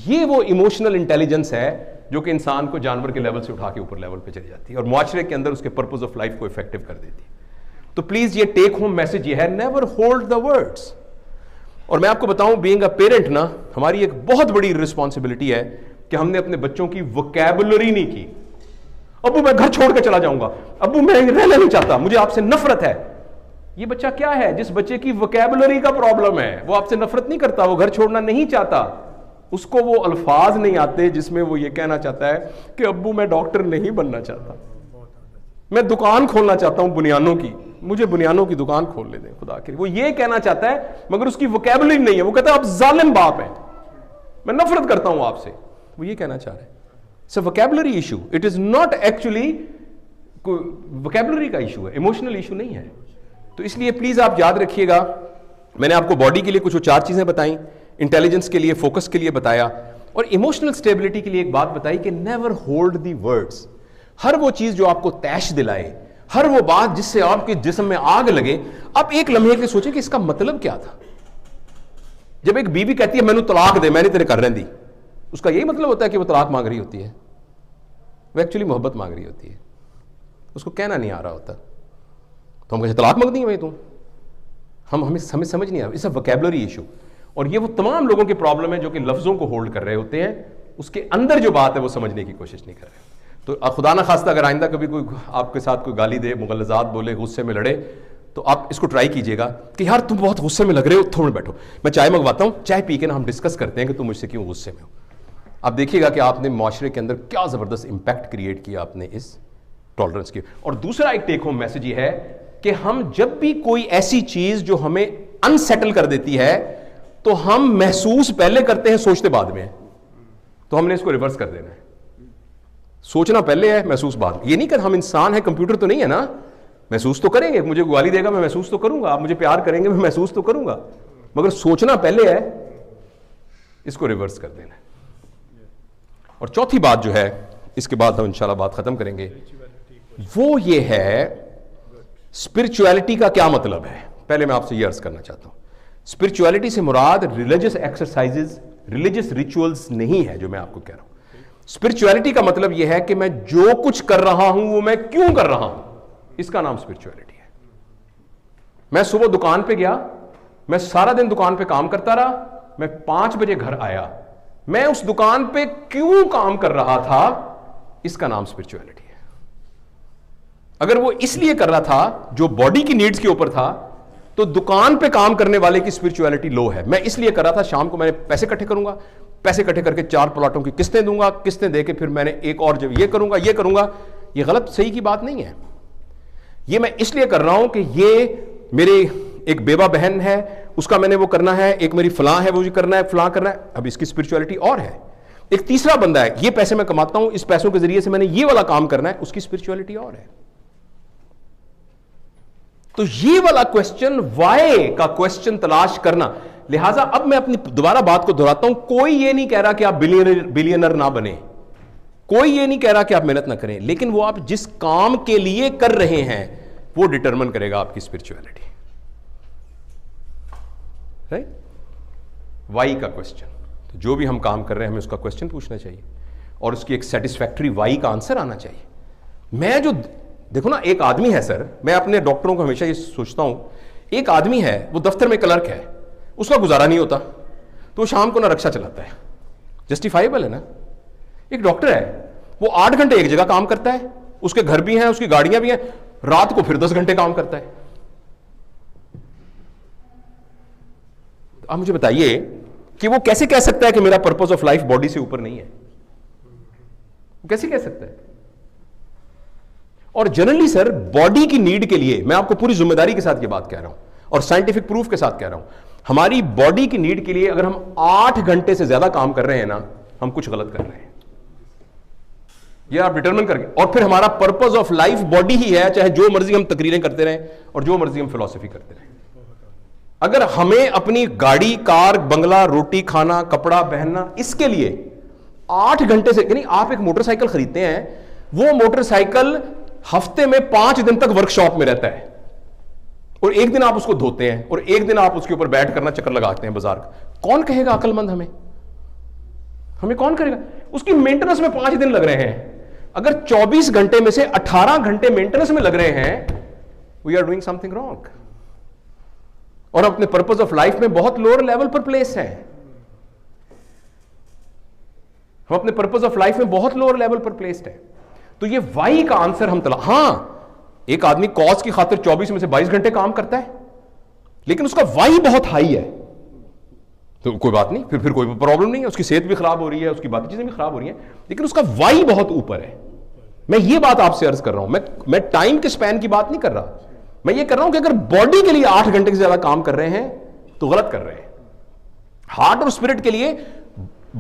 ये वो इमोशनल इंटेलिजेंस है जो कि इंसान को जानवर के लेवल से उठा के ऊपर लेवल पे चली जाती है और मुआशरे के अंदर उसके पर्पस ऑफ लाइफ को इफेक्टिव कर देती है। तो प्लीज ये टेक होम मैसेज ये है, नेवर होल्ड द वर्ड्स। और मैं आपको बताऊं, बीइंग अ पेरेंट ना, हमारी एक बहुत बड़ी रिस्पॉन्सिबिलिटी है कि हमने अपने बच्चों की वोकैबुलरी नहीं की। अब्बू मैं घर छोड़ के चला जाऊंगा, अब्बू मैं रहना नहीं चाहता, मुझे आपसे नफरत है। ये बच्चा क्या है? जिस बच्चे की वोकैबुलरी का प्रॉब्लम है, वो आपसे नफरत नहीं करता, वो घर छोड़ना नहीं चाहता, उसको वो अल्फाज नहीं आते जिसमें वो ये कहना चाहता है कि अब्बू मैं डॉक्टर नहीं बनना चाहता, मैं दुकान खोलना चाहता हूं बुनियानों की, मुझे बुनियानों की दुकान खोल ले दें खुदा के। वो ये कहना चाहता है मगर उसकी वोकैबुलरी नहीं है। वो कहता है आप जालिम बाप हैं, मैं नफरत करता हूं आपसे। वो ये कहना चाह रहा है। It's a vocabulary issue, it is not actually vocabulary का इशू है, इमोशनल इशू नहीं है। तो इसलिए प्लीज आप याद रखिएगा, मैंने आपको बॉडी के लिए कुछ 4 चीजें बताई, इंटेलिजेंस के लिए, फोकस के लिए बताया, और इमोशनल स्टेबिलिटी के लिए एक बात बताई कि नेवर होल्ड दी वर्ड्स। हर वो चीज जो आपको तैश दिलाए, हर वो बात जिससे आपके जिस्म में आग लगे, आप एक लम्हे के लिए सोचें कि इसका मतलब क्या था। जब एक बीवी कहती है मैंने तलाक दे, मैंने तेरे कर रही, उसका यही मतलब होता है कि वो तलाक मांग रही होती है? वो एक्चुअली मोहब्बत मांग रही होती है, उसको कहना नहीं आ रहा होता। तो हम कहते तलाक मांग दी भाई तुम, हमें समझ नहीं आ रहा। It's a vocabulary issue. और ये वो तमाम लोगों की प्रॉब्लम है जो कि लफ्जों को होल्ड कर रहे होते हैं, उसके अंदर जो बात है वो समझने की कोशिश नहीं कर रहे। तो खुदा ना खास्ता अगर आइंदा कभी कोई आपके साथ कोई गाली दे, मुगलजात बोले, गुस्से में लड़े, तो आप इसको ट्राई कीजिएगा कि यार तुम बहुत गुस्से में लग रहे हो, थोड़ा बैठो, मैं चाय मंगवाता हूं, चाय पी के ना हम डिस्कस करते हैं कि तुम मुझसे क्यों गुस्से में हो। आप देखिएगा कि आपने माशरे के अंदर क्या जबरदस्त इंपैक्ट क्रिएट किया आपने इस टॉलरेंस की। और दूसरा एक टेक होम मैसेज ये है कि हम जब भी कोई ऐसी चीज जो हमें अनसेटल कर देती है, तो हम महसूस पहले करते हैं, सोचते बाद में। तो हमने इसको रिवर्स कर देना है, सोचना पहले है, महसूस बाद में। ये नहीं कर, हम इंसान है, कंप्यूटर तो नहीं है ना, महसूस तो करेंगे। मुझे गाली देगा मैं महसूस तो करूंगा, आप मुझे प्यार करेंगे मैं महसूस तो करूंगा, मगर सोचना पहले है, इसको रिवर्स कर देना है। और चौथी बात जो है, इसके बाद हम इंशाल्लाह बात खत्म करेंगे, वो ये है स्पिरिचुअलिटी का क्या मतलब है। पहले मैं आपसे ये अर्ज करना चाहता हूं, स्पिरिचुअलिटी से मुराद रिलीजियस एक्सरसाइजेस, रिलीजियस रिचुअल्स नहीं है जो मैं आपको कह रहा हूं। स्पिरिचुअलिटी का मतलब यह है कि मैं जो कुछ कर रहा हूं वो मैं क्यों कर रहा हूं, इसका नाम स्पिरिचुअलिटी है। मैं सुबह दुकान पे गया, मैं सारा दिन दुकान पे काम करता रहा, मैं 5 बजे घर आया, मैं उस दुकान पे क्यों काम कर रहा था, इसका नाम स्पिरिचुअलिटी है। अगर वो इसलिए कर रहा था जो बॉडी की नीड्स के ऊपर था, तो दुकान पे काम करने वाले की स्पिरिचुअलिटी लो है। मैं इसलिए कर रहा था शाम को मैंने पैसे इकट्ठे करूंगा, पैसे इकट्ठे करके 4 प्लॉटों की किस्तें दूंगा, किस्तें देके फिर मैंने एक और जब ये करूंगा, ये गलत सही की बात नहीं है। ये मैं इसलिए कर रहा हूं कि ये मेरे एक बेवा बहन है, उसका मैंने वो करना है, एक मेरी फलां है वो जो करना है, फलां करना है। अब इसकी स्पिरिचुअलिटी और है। एक तीसरा बंदा है, ये पैसे मैं कमाता हूं, इस पैसों के जरिए से मैंने ये वाला काम करना है, उसकी स्पिरिचुअलिटी और है। तो ये वाला क्वेश्चन, वाई का क्वेश्चन तलाश करना। लिहाजा अब मैं अपनी दोबारा बात को दोहराता हूं, कोई ये नहीं कह रहा कि आप बिलियनर ना बने, कोई ये नहीं कह रहा कि आप मेहनत ना करें, लेकिन वो आप जिस काम के लिए कर रहे हैं वो डिटरमिन करेगा आपकी स्पिरिचुअलिटी, राइट? वाई का क्वेश्चन। तो जो भी हम काम कर रहे हैं हमें उसका क्वेश्चन पूछना चाहिए और उसकी एक सेटिस्फैक्टरी वाई का आंसर आना चाहिए। मैं जो देखो ना, एक आदमी है सर, मैं अपने डॉक्टरों को हमेशा ये सोचता हूं, एक आदमी है वो दफ्तर में क्लर्क है, उसका गुजारा नहीं होता तो शाम को ना रक्षा चलाता है, जस्टिफाइबल है ना। एक डॉक्टर है वो 8 घंटे एक जगह काम करता है, उसके घर भी हैं, उसकी गाड़ियां भी हैं, रात को फिर 10 घंटे काम करता है। आप मुझे बताइए कि वो कैसे कह सकता है कि मेरा पर्पस ऑफ लाइफ बॉडी से ऊपर नहीं है? वो कैसे कह सकता है? और जनरली सर बॉडी की नीड के लिए, मैं आपको पूरी जिम्मेदारी के साथ ये बात कह रहा हूं और साइंटिफिक प्रूफ के साथ कह रहा हूं, हमारी बॉडी की नीड के लिए अगर हम 8 घंटे से ज्यादा काम कर रहे हैं ना, हम कुछ गलत कर रहे हैं। ये आप डिटरमिन करके, और फिर हमारा पर्पस ऑफ लाइफ बॉडी ही है, चाहे जो मर्जी हम तकरीरें करते रहें और जो मर्जी हम फिलॉसफी करते रहें। अगर हमें अपनी गाड़ी, कार, बंगला, रोटी खाना, कपड़ा पहनना, इसके लिए 8 घंटे से, यानी आप एक मोटरसाइकिल खरीदते हैं, वो मोटरसाइकिल हफ्ते में 5 दिन तक वर्कशॉप में रहता है और एक दिन आप उसको धोते हैं और एक दिन आप उसके ऊपर बैठ करना चक्कर लगाते हैं बाजार का। कौन कहेगा अक्लमंद? हमें कौन करेगा? उसकी मेंटेनेंस में 5 दिन लग रहे हैं। अगर 24 घंटे में से 18 घंटे मेंटेनेंस में लग रहे हैं, we are doing something wrong और अपने पर्पस ऑफ लाइफ में बहुत लोअर लेवल पर प्लेस है। हम अपने पर्पस ऑफ लाइफ में बहुत लोअर लेवल पर प्लेस्ड है। तो ये वाई का आंसर हम हां, एक आदमी कॉज की खातिर 24 में से 22 घंटे काम करता है, लेकिन उसका वाई बहुत हाई है, तो कोई बात नहीं, फिर कोई प्रॉब्लम नहीं है, उसकी सेहत भी खराब हो रही है, उसकी बाकी चीजें भी खराब हो रही हैं, लेकिन उसका वाई बहुत ऊपर है। मैं ये बात आपसे अर्ज कर रहा हूं, मैं टाइम के स्पैन की बात नहीं कर रहा, मैं ये कर रहा हूं कि अगर बॉडी के लिए 8 घंटे से ज्यादा काम कर रहे हैं तो गलत कर रहे हैं, हार्ट और स्पिरिट के लिए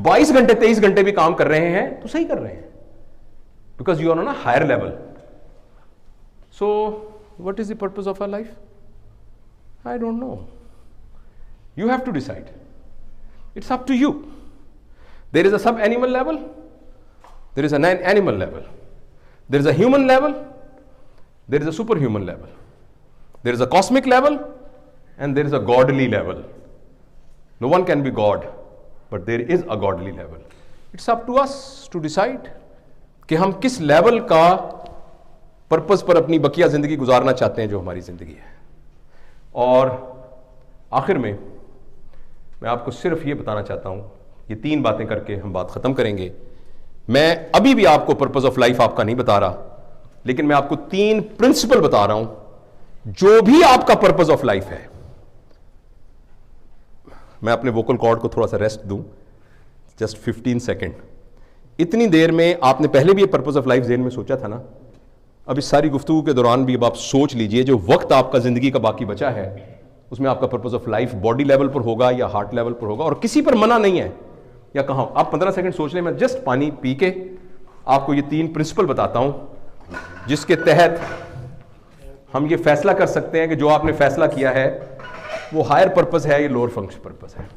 22 घंटे 23 घंटे भी काम कर रहे हैं तो सही कर रहे हैं, because you are on a higher level. So what is the purpose of our life? I don't know, you have to decide, it's up to you. There is a sub animal level, there is an animal level, there is a human level, there is a superhuman level, there is a cosmic level, and there is a godly level. No one can be God, but there is a godly level. It's up to us to decide कि हम किस level का purpose पर अपनी बकिया जिंदगी गुजारना चाहते हैं, जो हमारी जिंदगी है। और आखिर में मैं आपको सिर्फ ये बताना चाहता हूं, ये 3 बातें करके हम बात खत्म करेंगे। मैं अभी भी आपको पर्पस ऑफ लाइफ आपका नहीं बता रहा, लेकिन मैं आपको 3 प्रिंसिपल बता रहा हूं जो भी आपका पर्पस ऑफ लाइफ है। मैं अपने वोकल कॉर्ड को थोड़ा सा रेस्ट दूं, जस्ट 15 सेकेंड। इतनी देर में आपने पहले भी ये पर्पस ऑफ लाइफ ज़हन में सोचा था ना, अब इस सारी गुफ्तगू के दौरान भी अब आप सोच लीजिए, जो वक्त आपका जिंदगी का बाकी बचा है उसमें आपका purpose of life body level पर होगा या हार्ट लेवल पर होगा, और किसी पर मना नहीं है या कहां। आप 15 सेकंड सोच लें, मैं जस्ट पानी पी के आपको ये 3 प्रिंसिपल बताता हूं जिसके तहत हम ये फैसला कर सकते हैं कि जो आपने फैसला किया है वो हायर पर्पस है या लोअर फंक्शन पर्पस है।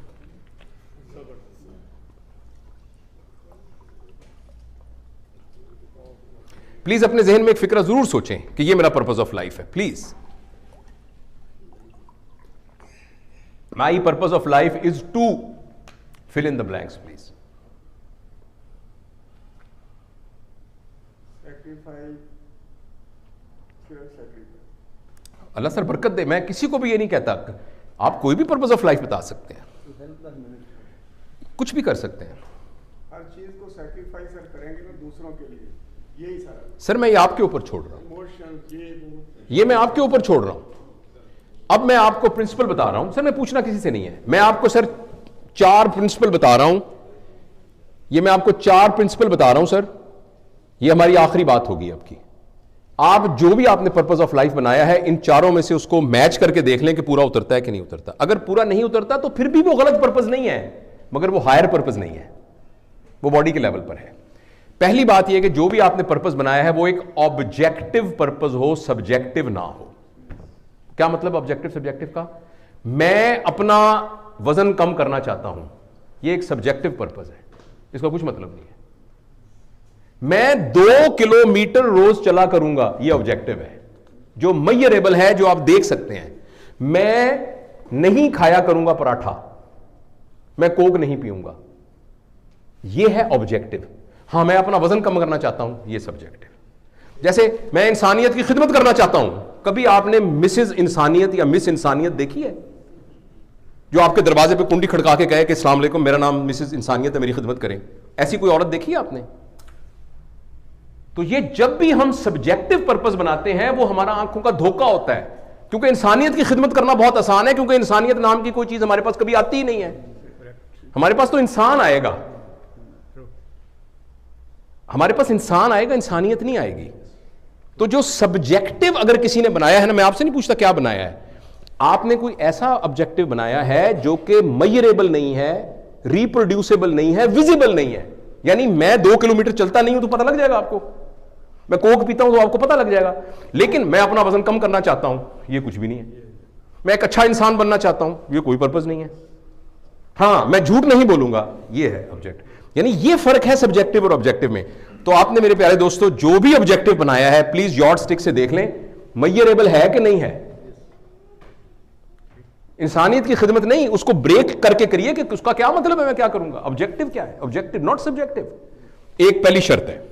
प्लीज अपने जहन में एक फिक्रा जरूर सोचें कि ये मेरा पर्पस ऑफ लाइफ है। Please, my purpose of life is to fill in the blanks, please. Allah sir बरकत दे। मैं किसी को भी ये नहीं कहता, आप कोई भी पर्पस ऑफ लाइफ बता सकते हैं, कुछ भी कर सकते हैं,
हर चीज को सैक्रिफाइस करेंगे ना दूसरों के लिए, यही सारा।
सर मैं ये आपके ऊपर छोड़ रहा हूं, ये मैं आपके ऊपर छोड़ रहा हूं। अब मैं आपको प्रिंसिपल बता रहा हूं सर, मैं पूछना किसी से नहीं है, मैं आपको सर 4 प्रिंसिपल बता रहा हूं, ये मैं आपको 4 प्रिंसिपल बता रहा हूं सर, ये हमारी आखिरी बात होगी आपकी। आप जो भी आपने पर्पस ऑफ लाइफ बनाया है, इन चारों में से उसको मैच करके देख लें कि पूरा उतरता है कि नहीं उतरता। अगर पूरा नहीं उतरता तो फिर भी वो गलत पर्पस नहीं है, मगर वो हायर पर्पस नहीं है, वो बॉडी के लेवल पर है। पहली बात यह कि जो भी आपने पर्पस बनाया है वो एक ऑब्जेक्टिव पर्पस हो, सब्जेक्टिव ना हो। क्या मतलब ऑब्जेक्टिव सब्जेक्टिव का? मैं अपना वजन कम करना चाहता हूं, यह एक सब्जेक्टिव पर्पस है, इसका कुछ मतलब नहीं है। मैं 2 किलोमीटर रोज चला करूंगा, यह ऑब्जेक्टिव है, जो मेजरेबल है, जो आप देख सकते हैं। मैं नहीं खाया करूंगा पराठा, मैं कोक नहीं पीऊंगा, यह है ऑब्जेक्टिव। हां, मैं अपना वजन कम करना चाहता हूं, यह सब्जेक्टिव। जैसे मैं इंसानियत की खिदमत करना चाहता हूं। कभी आपने मिसेज इंसानियत या मिस इंसानियत देखी है, जो आपके दरवाजे पे कुंडी खड़का के कहे कि अस्सलाम वालेकुम, मेरा नाम मिसेज इंसानियत है, मेरी खिदमत करें? ऐसी कोई औरत देखी है आपने? तो ये जब भी हम सब्जेक्टिव पर्पस बनाते हैं वो हमारा आंखों का धोखा होता है, क्योंकि इंसानियत की खिदमत करना बहुत आसान है, क्योंकि इंसानियत नाम की कोई चीज हमारे पास कभी आती ही नहीं है। हमारे पास तो इंसान आएगा, हमारे पास इंसान आएगा, इंसानियत नहीं आएगी। तो जो सब्जेक्टिव अगर किसी ने बनाया है ना, मैं आपसे नहीं पूछता क्या बनाया है, आपने कोई ऐसा ऑब्जेक्टिव बनाया है जो कि मेजरेबल नहीं है, रिप्रोड्यूसेबल नहीं है, विजिबल नहीं है। यानी मैं 2 किलोमीटर चलता नहीं हूं तो पता लग जाएगा आपको, मैं कोक पीता हूं तो आपको पता लग जाएगा, लेकिन मैं अपना वजन कम करना चाहता हूं, यह कुछ भी नहीं है। मैं एक अच्छा इंसान बनना चाहता हूं, यह कोई पर्पस नहीं है। हां, मैं झूठ नहीं बोलूंगा, यह है ऑब्जेक्ट। यानी यह फर्क है सब्जेक्टिव और ऑब्जेक्टिव में। तो आपने मेरे प्यारे दोस्तों जो भी ऑब्जेक्टिव बनाया है, प्लीज यॉर्डस्टिक से देख लें, मेजरेबल है कि नहीं है। इंसानियत की खिदमत नहीं, उसको ब्रेक करके करिए कि उसका क्या मतलब है, मैं क्या करूंगा। ऑब्जेक्टिव क्या है? Objective not subjective. एक पहली शर्त है।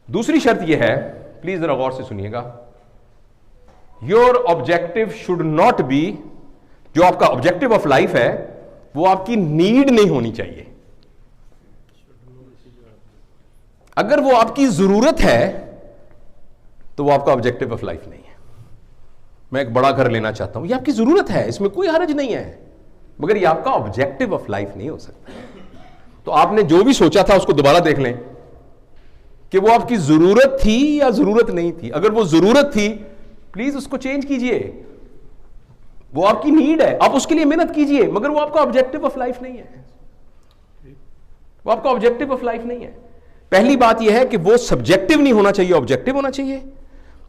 दूसरी शर्त यह है, प्लीज जरा गौर से सुनिएगा, your objective should not be, जो आपका ऑब्जेक्टिव ऑफ लाइफ है वो आपकी नीड नहीं होनी चाहिए। अगर वो आपकी जरूरत है तो वो आपका ऑब्जेक्टिव ऑफ लाइफ नहीं है। मैं एक बड़ा घर लेना चाहता हूं, ये आपकी जरूरत है, इसमें कोई हर्ज नहीं है, मगर ये आपका ऑब्जेक्टिव ऑफ लाइफ नहीं हो सकता। तो आपने जो भी सोचा था उसको दोबारा देख लें कि वो आपकी जरूरत थी या जरूरत नहीं थी। अगर वो जरूरत थी, प्लीज उसको चेंज कीजिए। वो आपकी नीड है, आप उसके लिए मेहनत कीजिए, मगर वो आपका ऑब्जेक्टिव ऑफ लाइफ नहीं है। वो आपका ऑब्जेक्टिव ऑफ लाइफ नहीं है। पहली बात यह है कि वो सब्जेक्टिव नहीं होना चाहिए, ऑब्जेक्टिव होना चाहिए।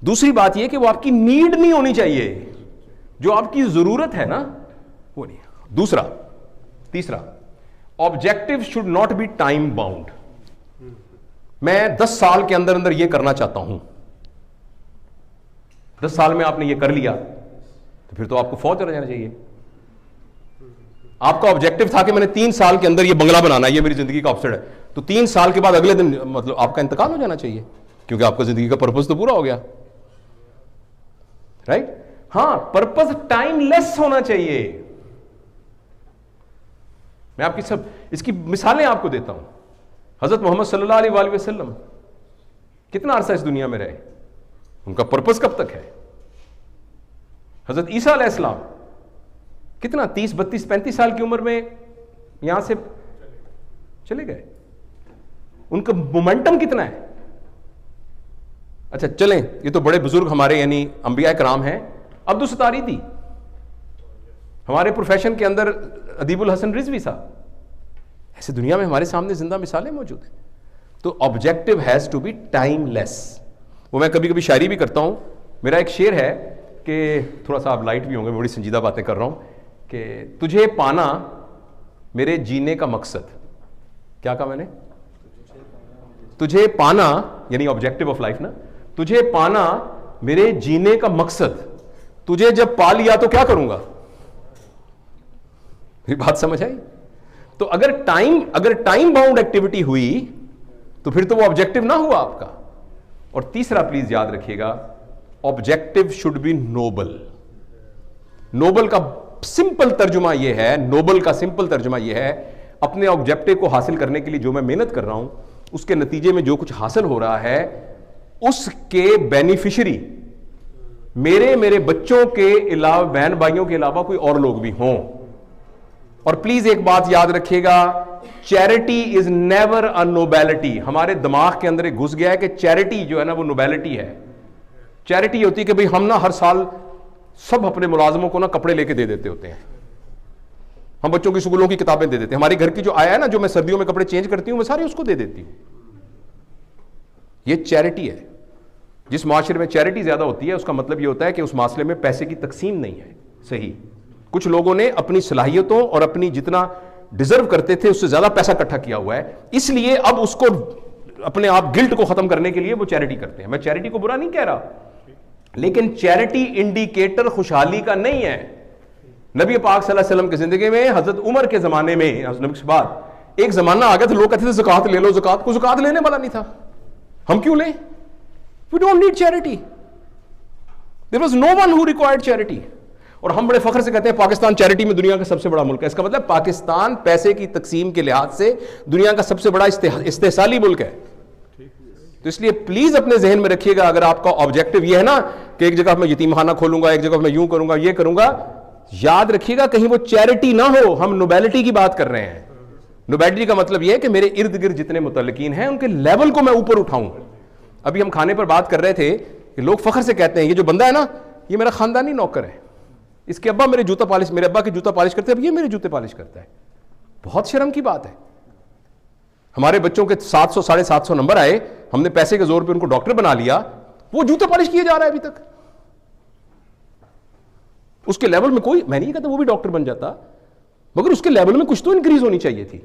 दूसरी बात यह कि वो आपकी नीड नहीं होनी चाहिए, जो आपकी जरूरत है ना वो नहीं। दूसरा, तीसरा, objective should not be time bound. मैं 10 साल के अंदर अंदर यह करना चाहता हूं, 10 साल में आपने यह कर लिया तो फिर तो आपको फौज रह जाना चाहिए। आपका ऑब्जेक्टिव था कि मैंने 3 साल के अंदर यह बंगला बनाना है, यह मेरी जिंदगी का ऑब्जेक्टिव है, तो 3 साल के बाद अगले दिन मतलब आपका इंतकाल हो जाना चाहिए, क्योंकि आपका जिंदगी का पर्पस तो पूरा हो गया, राइट? हां, पर्पस टाइमलेस होना चाहिए। मैं आपकी सब इसकी मिसालें आपको देता हूं। हजरत मोहम्मद सल्लल्लाहु अलैहि वसल्लम कितना अरसा इस दुनिया में रहे, उनका पर्पस कब तक है? हजरत ईसा अलैहिस्सलाम कितना 30, 32, 35 साल की उम्र में यहां से चले गए, उनका मोमेंटम कितना है? अच्छा चलें, ये तो बड़े बुजुर्ग हमारे यानी अंबिया कराम हैं। अब्दुल सत्तार ईदी हमारे प्रोफेशन के अंदर, अदीबुल हसन रिजवी साहब, ऐसे दुनिया में हमारे सामने जिंदा मिसालें मौजूद हैं। तो objective has to be timeless. वो मैं कभी कभी शायरी भी करता हूं। मेरा एक शेर है कि थोड़ा सा आप लाइट भी होंगे, बड़ी संजीदा बातें कर रहा हूं, कि तुझे पाना मेरे जीने का मकसद। क्या कहा मैंने? तुझे पाना यानी ऑब्जेक्टिव ऑफ लाइफ ना, तुझे पाना मेरे जीने का मकसद। तुझे जब पा लिया तो क्या करूंगा? मेरी बात समझ आई? तो अगर टाइम बाउंड एक्टिविटी हुई तो फिर तो वो ऑब्जेक्टिव ना हुआ आपका। और तीसरा प्लीज याद रखिएगा, objective should be noble. Noble का सिंपल तर्जुमा यह है, नोबल का सिंपल तर्जुमा यह है, अपने ऑब्जेक्टिव को हासिल करने के लिए जो मैं मेहनत कर रहा हूं, उसके नतीजे में जो कुछ हासिल हो रहा है, उसके बेनिफिशियरी मेरे बच्चों के अलावा, बहन भाइयों के अलावा कोई और लोग भी हों। और प्लीज एक बात याद रखिएगा, charity is never a nobility. हमारे दिमाग के अंदर एक घुस गया है कि चैरिटी जो है ना वो नोबेलिटी है। चैरिटी होती है कि भाई हम ना हर साल सब अपने मुलाजमों को ना कपड़े लेके दे देते होते हैं, हम बच्चों की स्कूलों की किताबें दे देते हैं, हमारी घर की जो आया है ना, जो मैं सर्दियों में कपड़े चेंज करती हूं, मैं सारे उसको दे देती हूं। यह चैरिटी है। जिस माशरे में चैरिटी ज्यादा होती है उसका मतलब यह होता है कि उस मासले में पैसे की तकसीम नहीं है सही। कुछ लोगों ने अपनी सलाहियतों और अपनी जितना डिजर्व करते थे उससे ज्यादा पैसा इकट्ठा किया हुआ है, इसलिए अब उसको अपने आप गिल्ट को खत्म करने के लिए वो चैरिटी करते हैं। मैं चैरिटी को बुरा नहीं कह रहा, लेकिन चैरिटी इंडिकेटर खुशहाली का नहीं है। नबी पाक सल्लल्लाहु अलैहि वसल्लम की जिंदगी में, हजरत उमर के जमाने में, नबी के बाद एक जमाना आ गया था, लोग कहते थे ज़कात ले लो, ज़कात को ज़कात लेने वाला नहीं था, हम क्यों लें? We don't need charity, there was no one who required charity. और हम बड़े फख्र से कहते हैं पाकिस्तान चैरिटी में दुनिया का सबसे बड़ा मुल्क है। इसका मतलब पाकिस्तान पैसे की तकसीम के लिहाज से दुनिया का सबसे बड़ा इस्तेहसाली मुल्क है। तो इसलिए प्लीज अपने जहन में रखिएगा, अगर आपका ऑब्जेक्टिव यह है ना कि एक जगह मैं यतीमखाना खोलूंगा, एक जगह मैं यूं करूंगा, ये करूंगा, याद रखिएगा कहीं वो चैरिटी ना हो। हम नोबेलिटी की बात कर रहे हैं। नोबेलिटी का मतलब यह है कि मेरे इर्द गिर्द जितने मुतल्लिकीन हैं उनके लेवल को मैं ऊपर उठाऊं। अभी हम खाने पर बात कर रहे थे कि लोग फख्र से कहते हैं ये जो बंदा है ना, ये मेरा खानदानी नौकर है, इसके अब्बा मेरे जूता पॉलिश, मेरे अब्बा की जूता पॉलिश करते हैं, अब ये मेरे जूते पॉलिश करता है। बहुत शर्म की बात है। हमारे बच्चों के 700 750 नंबर आए, हमने पैसे के जोर पे उनको डॉक्टर बना लिया, वो जूता पॉलिश किए जा रहा है अभी तक। उसके लेवल में कोई, मैं नहीं कहता वो भी डॉक्टर बन जाता, मगर उसके लेवल में कुछ तो इंक्रीज होनी चाहिए थी।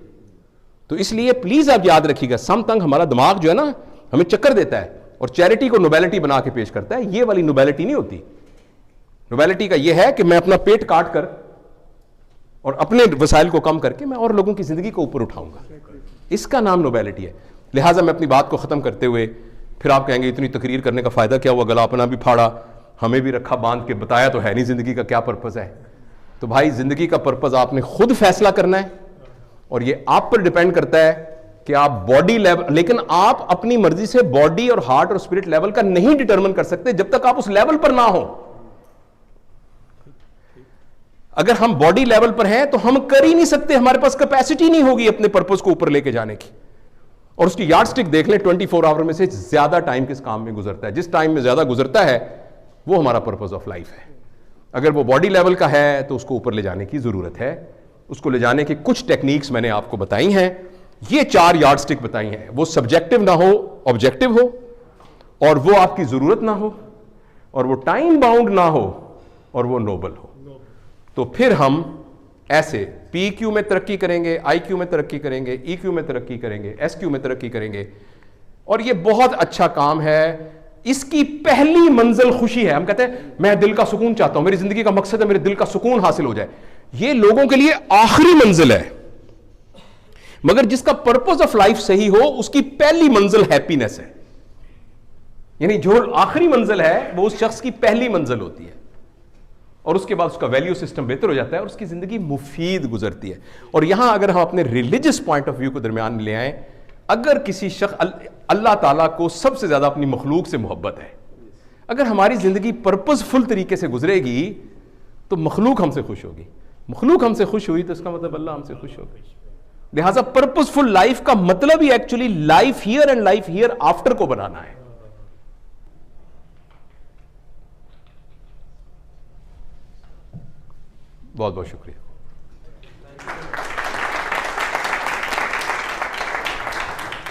तो इसलिए प्लीज आप याद रखिएगा, सम तंग हमारा दिमाग जो है ना हमें चक्कर देता है और चैरिटी को नोबेलिटी बना के पेश करता है। ये वाली नोबेलिटी नहीं होती। नोबेलिटी का यह है कि मैं अपना पेट काट कर और अपने वसाइल को कम करके मैं और लोगों की जिंदगी को ऊपर उठाऊंगा, इसका नाम नोबेलिटी है। लिहाजा मैं अपनी बात को खत्म करते हुए, फिर आप कहेंगे इतनी तकरीर करने का फायदा क्या हुआ, गला अपना भी फाड़ा, हमें भी रखा बांध के, बताया तो है नहीं जिंदगी का क्या पर्पज है। तो भाई जिंदगी का पर्पज आपने खुद फैसला करना है और ये आप पर डिपेंड करता है कि आप बॉडी लेवल, लेकिन आप अपनी मर्जी से बॉडी और हार्ट और स्पिरिट लेवल का नहीं डिटरमिन कर सकते जब तक आप उस लेवल पर ना हो। अगर हम बॉडी लेवल पर हैं तो हम कर ही नहीं सकते, हमारे पास कैपेसिटी नहीं होगी अपने पर्पस को ऊपर लेके जाने की। और उसकी यार्डस्टिक देख लें, 24 आवर में से ज्यादा टाइम किस काम में गुजरता है। जिस टाइम में ज्यादा गुजरता है वो हमारा पर्पस ऑफ लाइफ है। अगर वो बॉडी लेवल का है तो उसको ऊपर ले जाने की जरूरत है। उसको ले जाने की कुछ टेक्निक्स मैंने आपको बताई हैं। ये 4 यार्डस्टिक बताई हैं, वो सब्जेक्टिव ना हो, ऑब्जेक्टिव हो, और वो आपकी जरूरत ना हो, और वो टाइम बाउंड ना हो, और वो नोबल हो। तो फिर हम ऐसे PQ में तरक्की करेंगे, IQ में तरक्की करेंगे, EQ में तरक्की करेंगे, SQ में तरक्की करेंगे। और ये बहुत अच्छा काम है। इसकी पहली मंजिल खुशी है। हम कहते हैं मैं दिल का सुकून चाहता हूं, मेरी जिंदगी का मकसद है मेरे दिल का सुकून हासिल हो जाए। ये लोगों के लिए आखिरी मंजिल है, मगर जिसका पर्पस ऑफ लाइफ सही हो उसकी पहली मंजिल हैप्पीनेस है। यानी जो आखिरी मंजिल है वो उस शख्स की पहली मंजिल होती है, और उसके बाद उसका वैल्यू सिस्टम बेहतर हो जाता है और उसकी जिंदगी मुफीद गुजरती है। और यहां अगर हम अपने रिलीजियस पॉइंट ऑफ व्यू को दरमियान ले आए, अगर किसी शख्स, अल्लाह ताला को सबसे ज्यादा अपनी मखलूक से मोहब्बत है, अगर हमारी जिंदगी पर्पसफुल तरीके से गुजरेगी तो मखलूक हमसे खुश होगी। मखलूक हमसे खुश हुई तो इसका मतलब अल्लाह हमसे खुश हो गई। लिहाजा पर्पसफुल लाइफ का मतलब ही actually life here and life hereafter को बनाना है। बहुत बहुत शुक्रिया।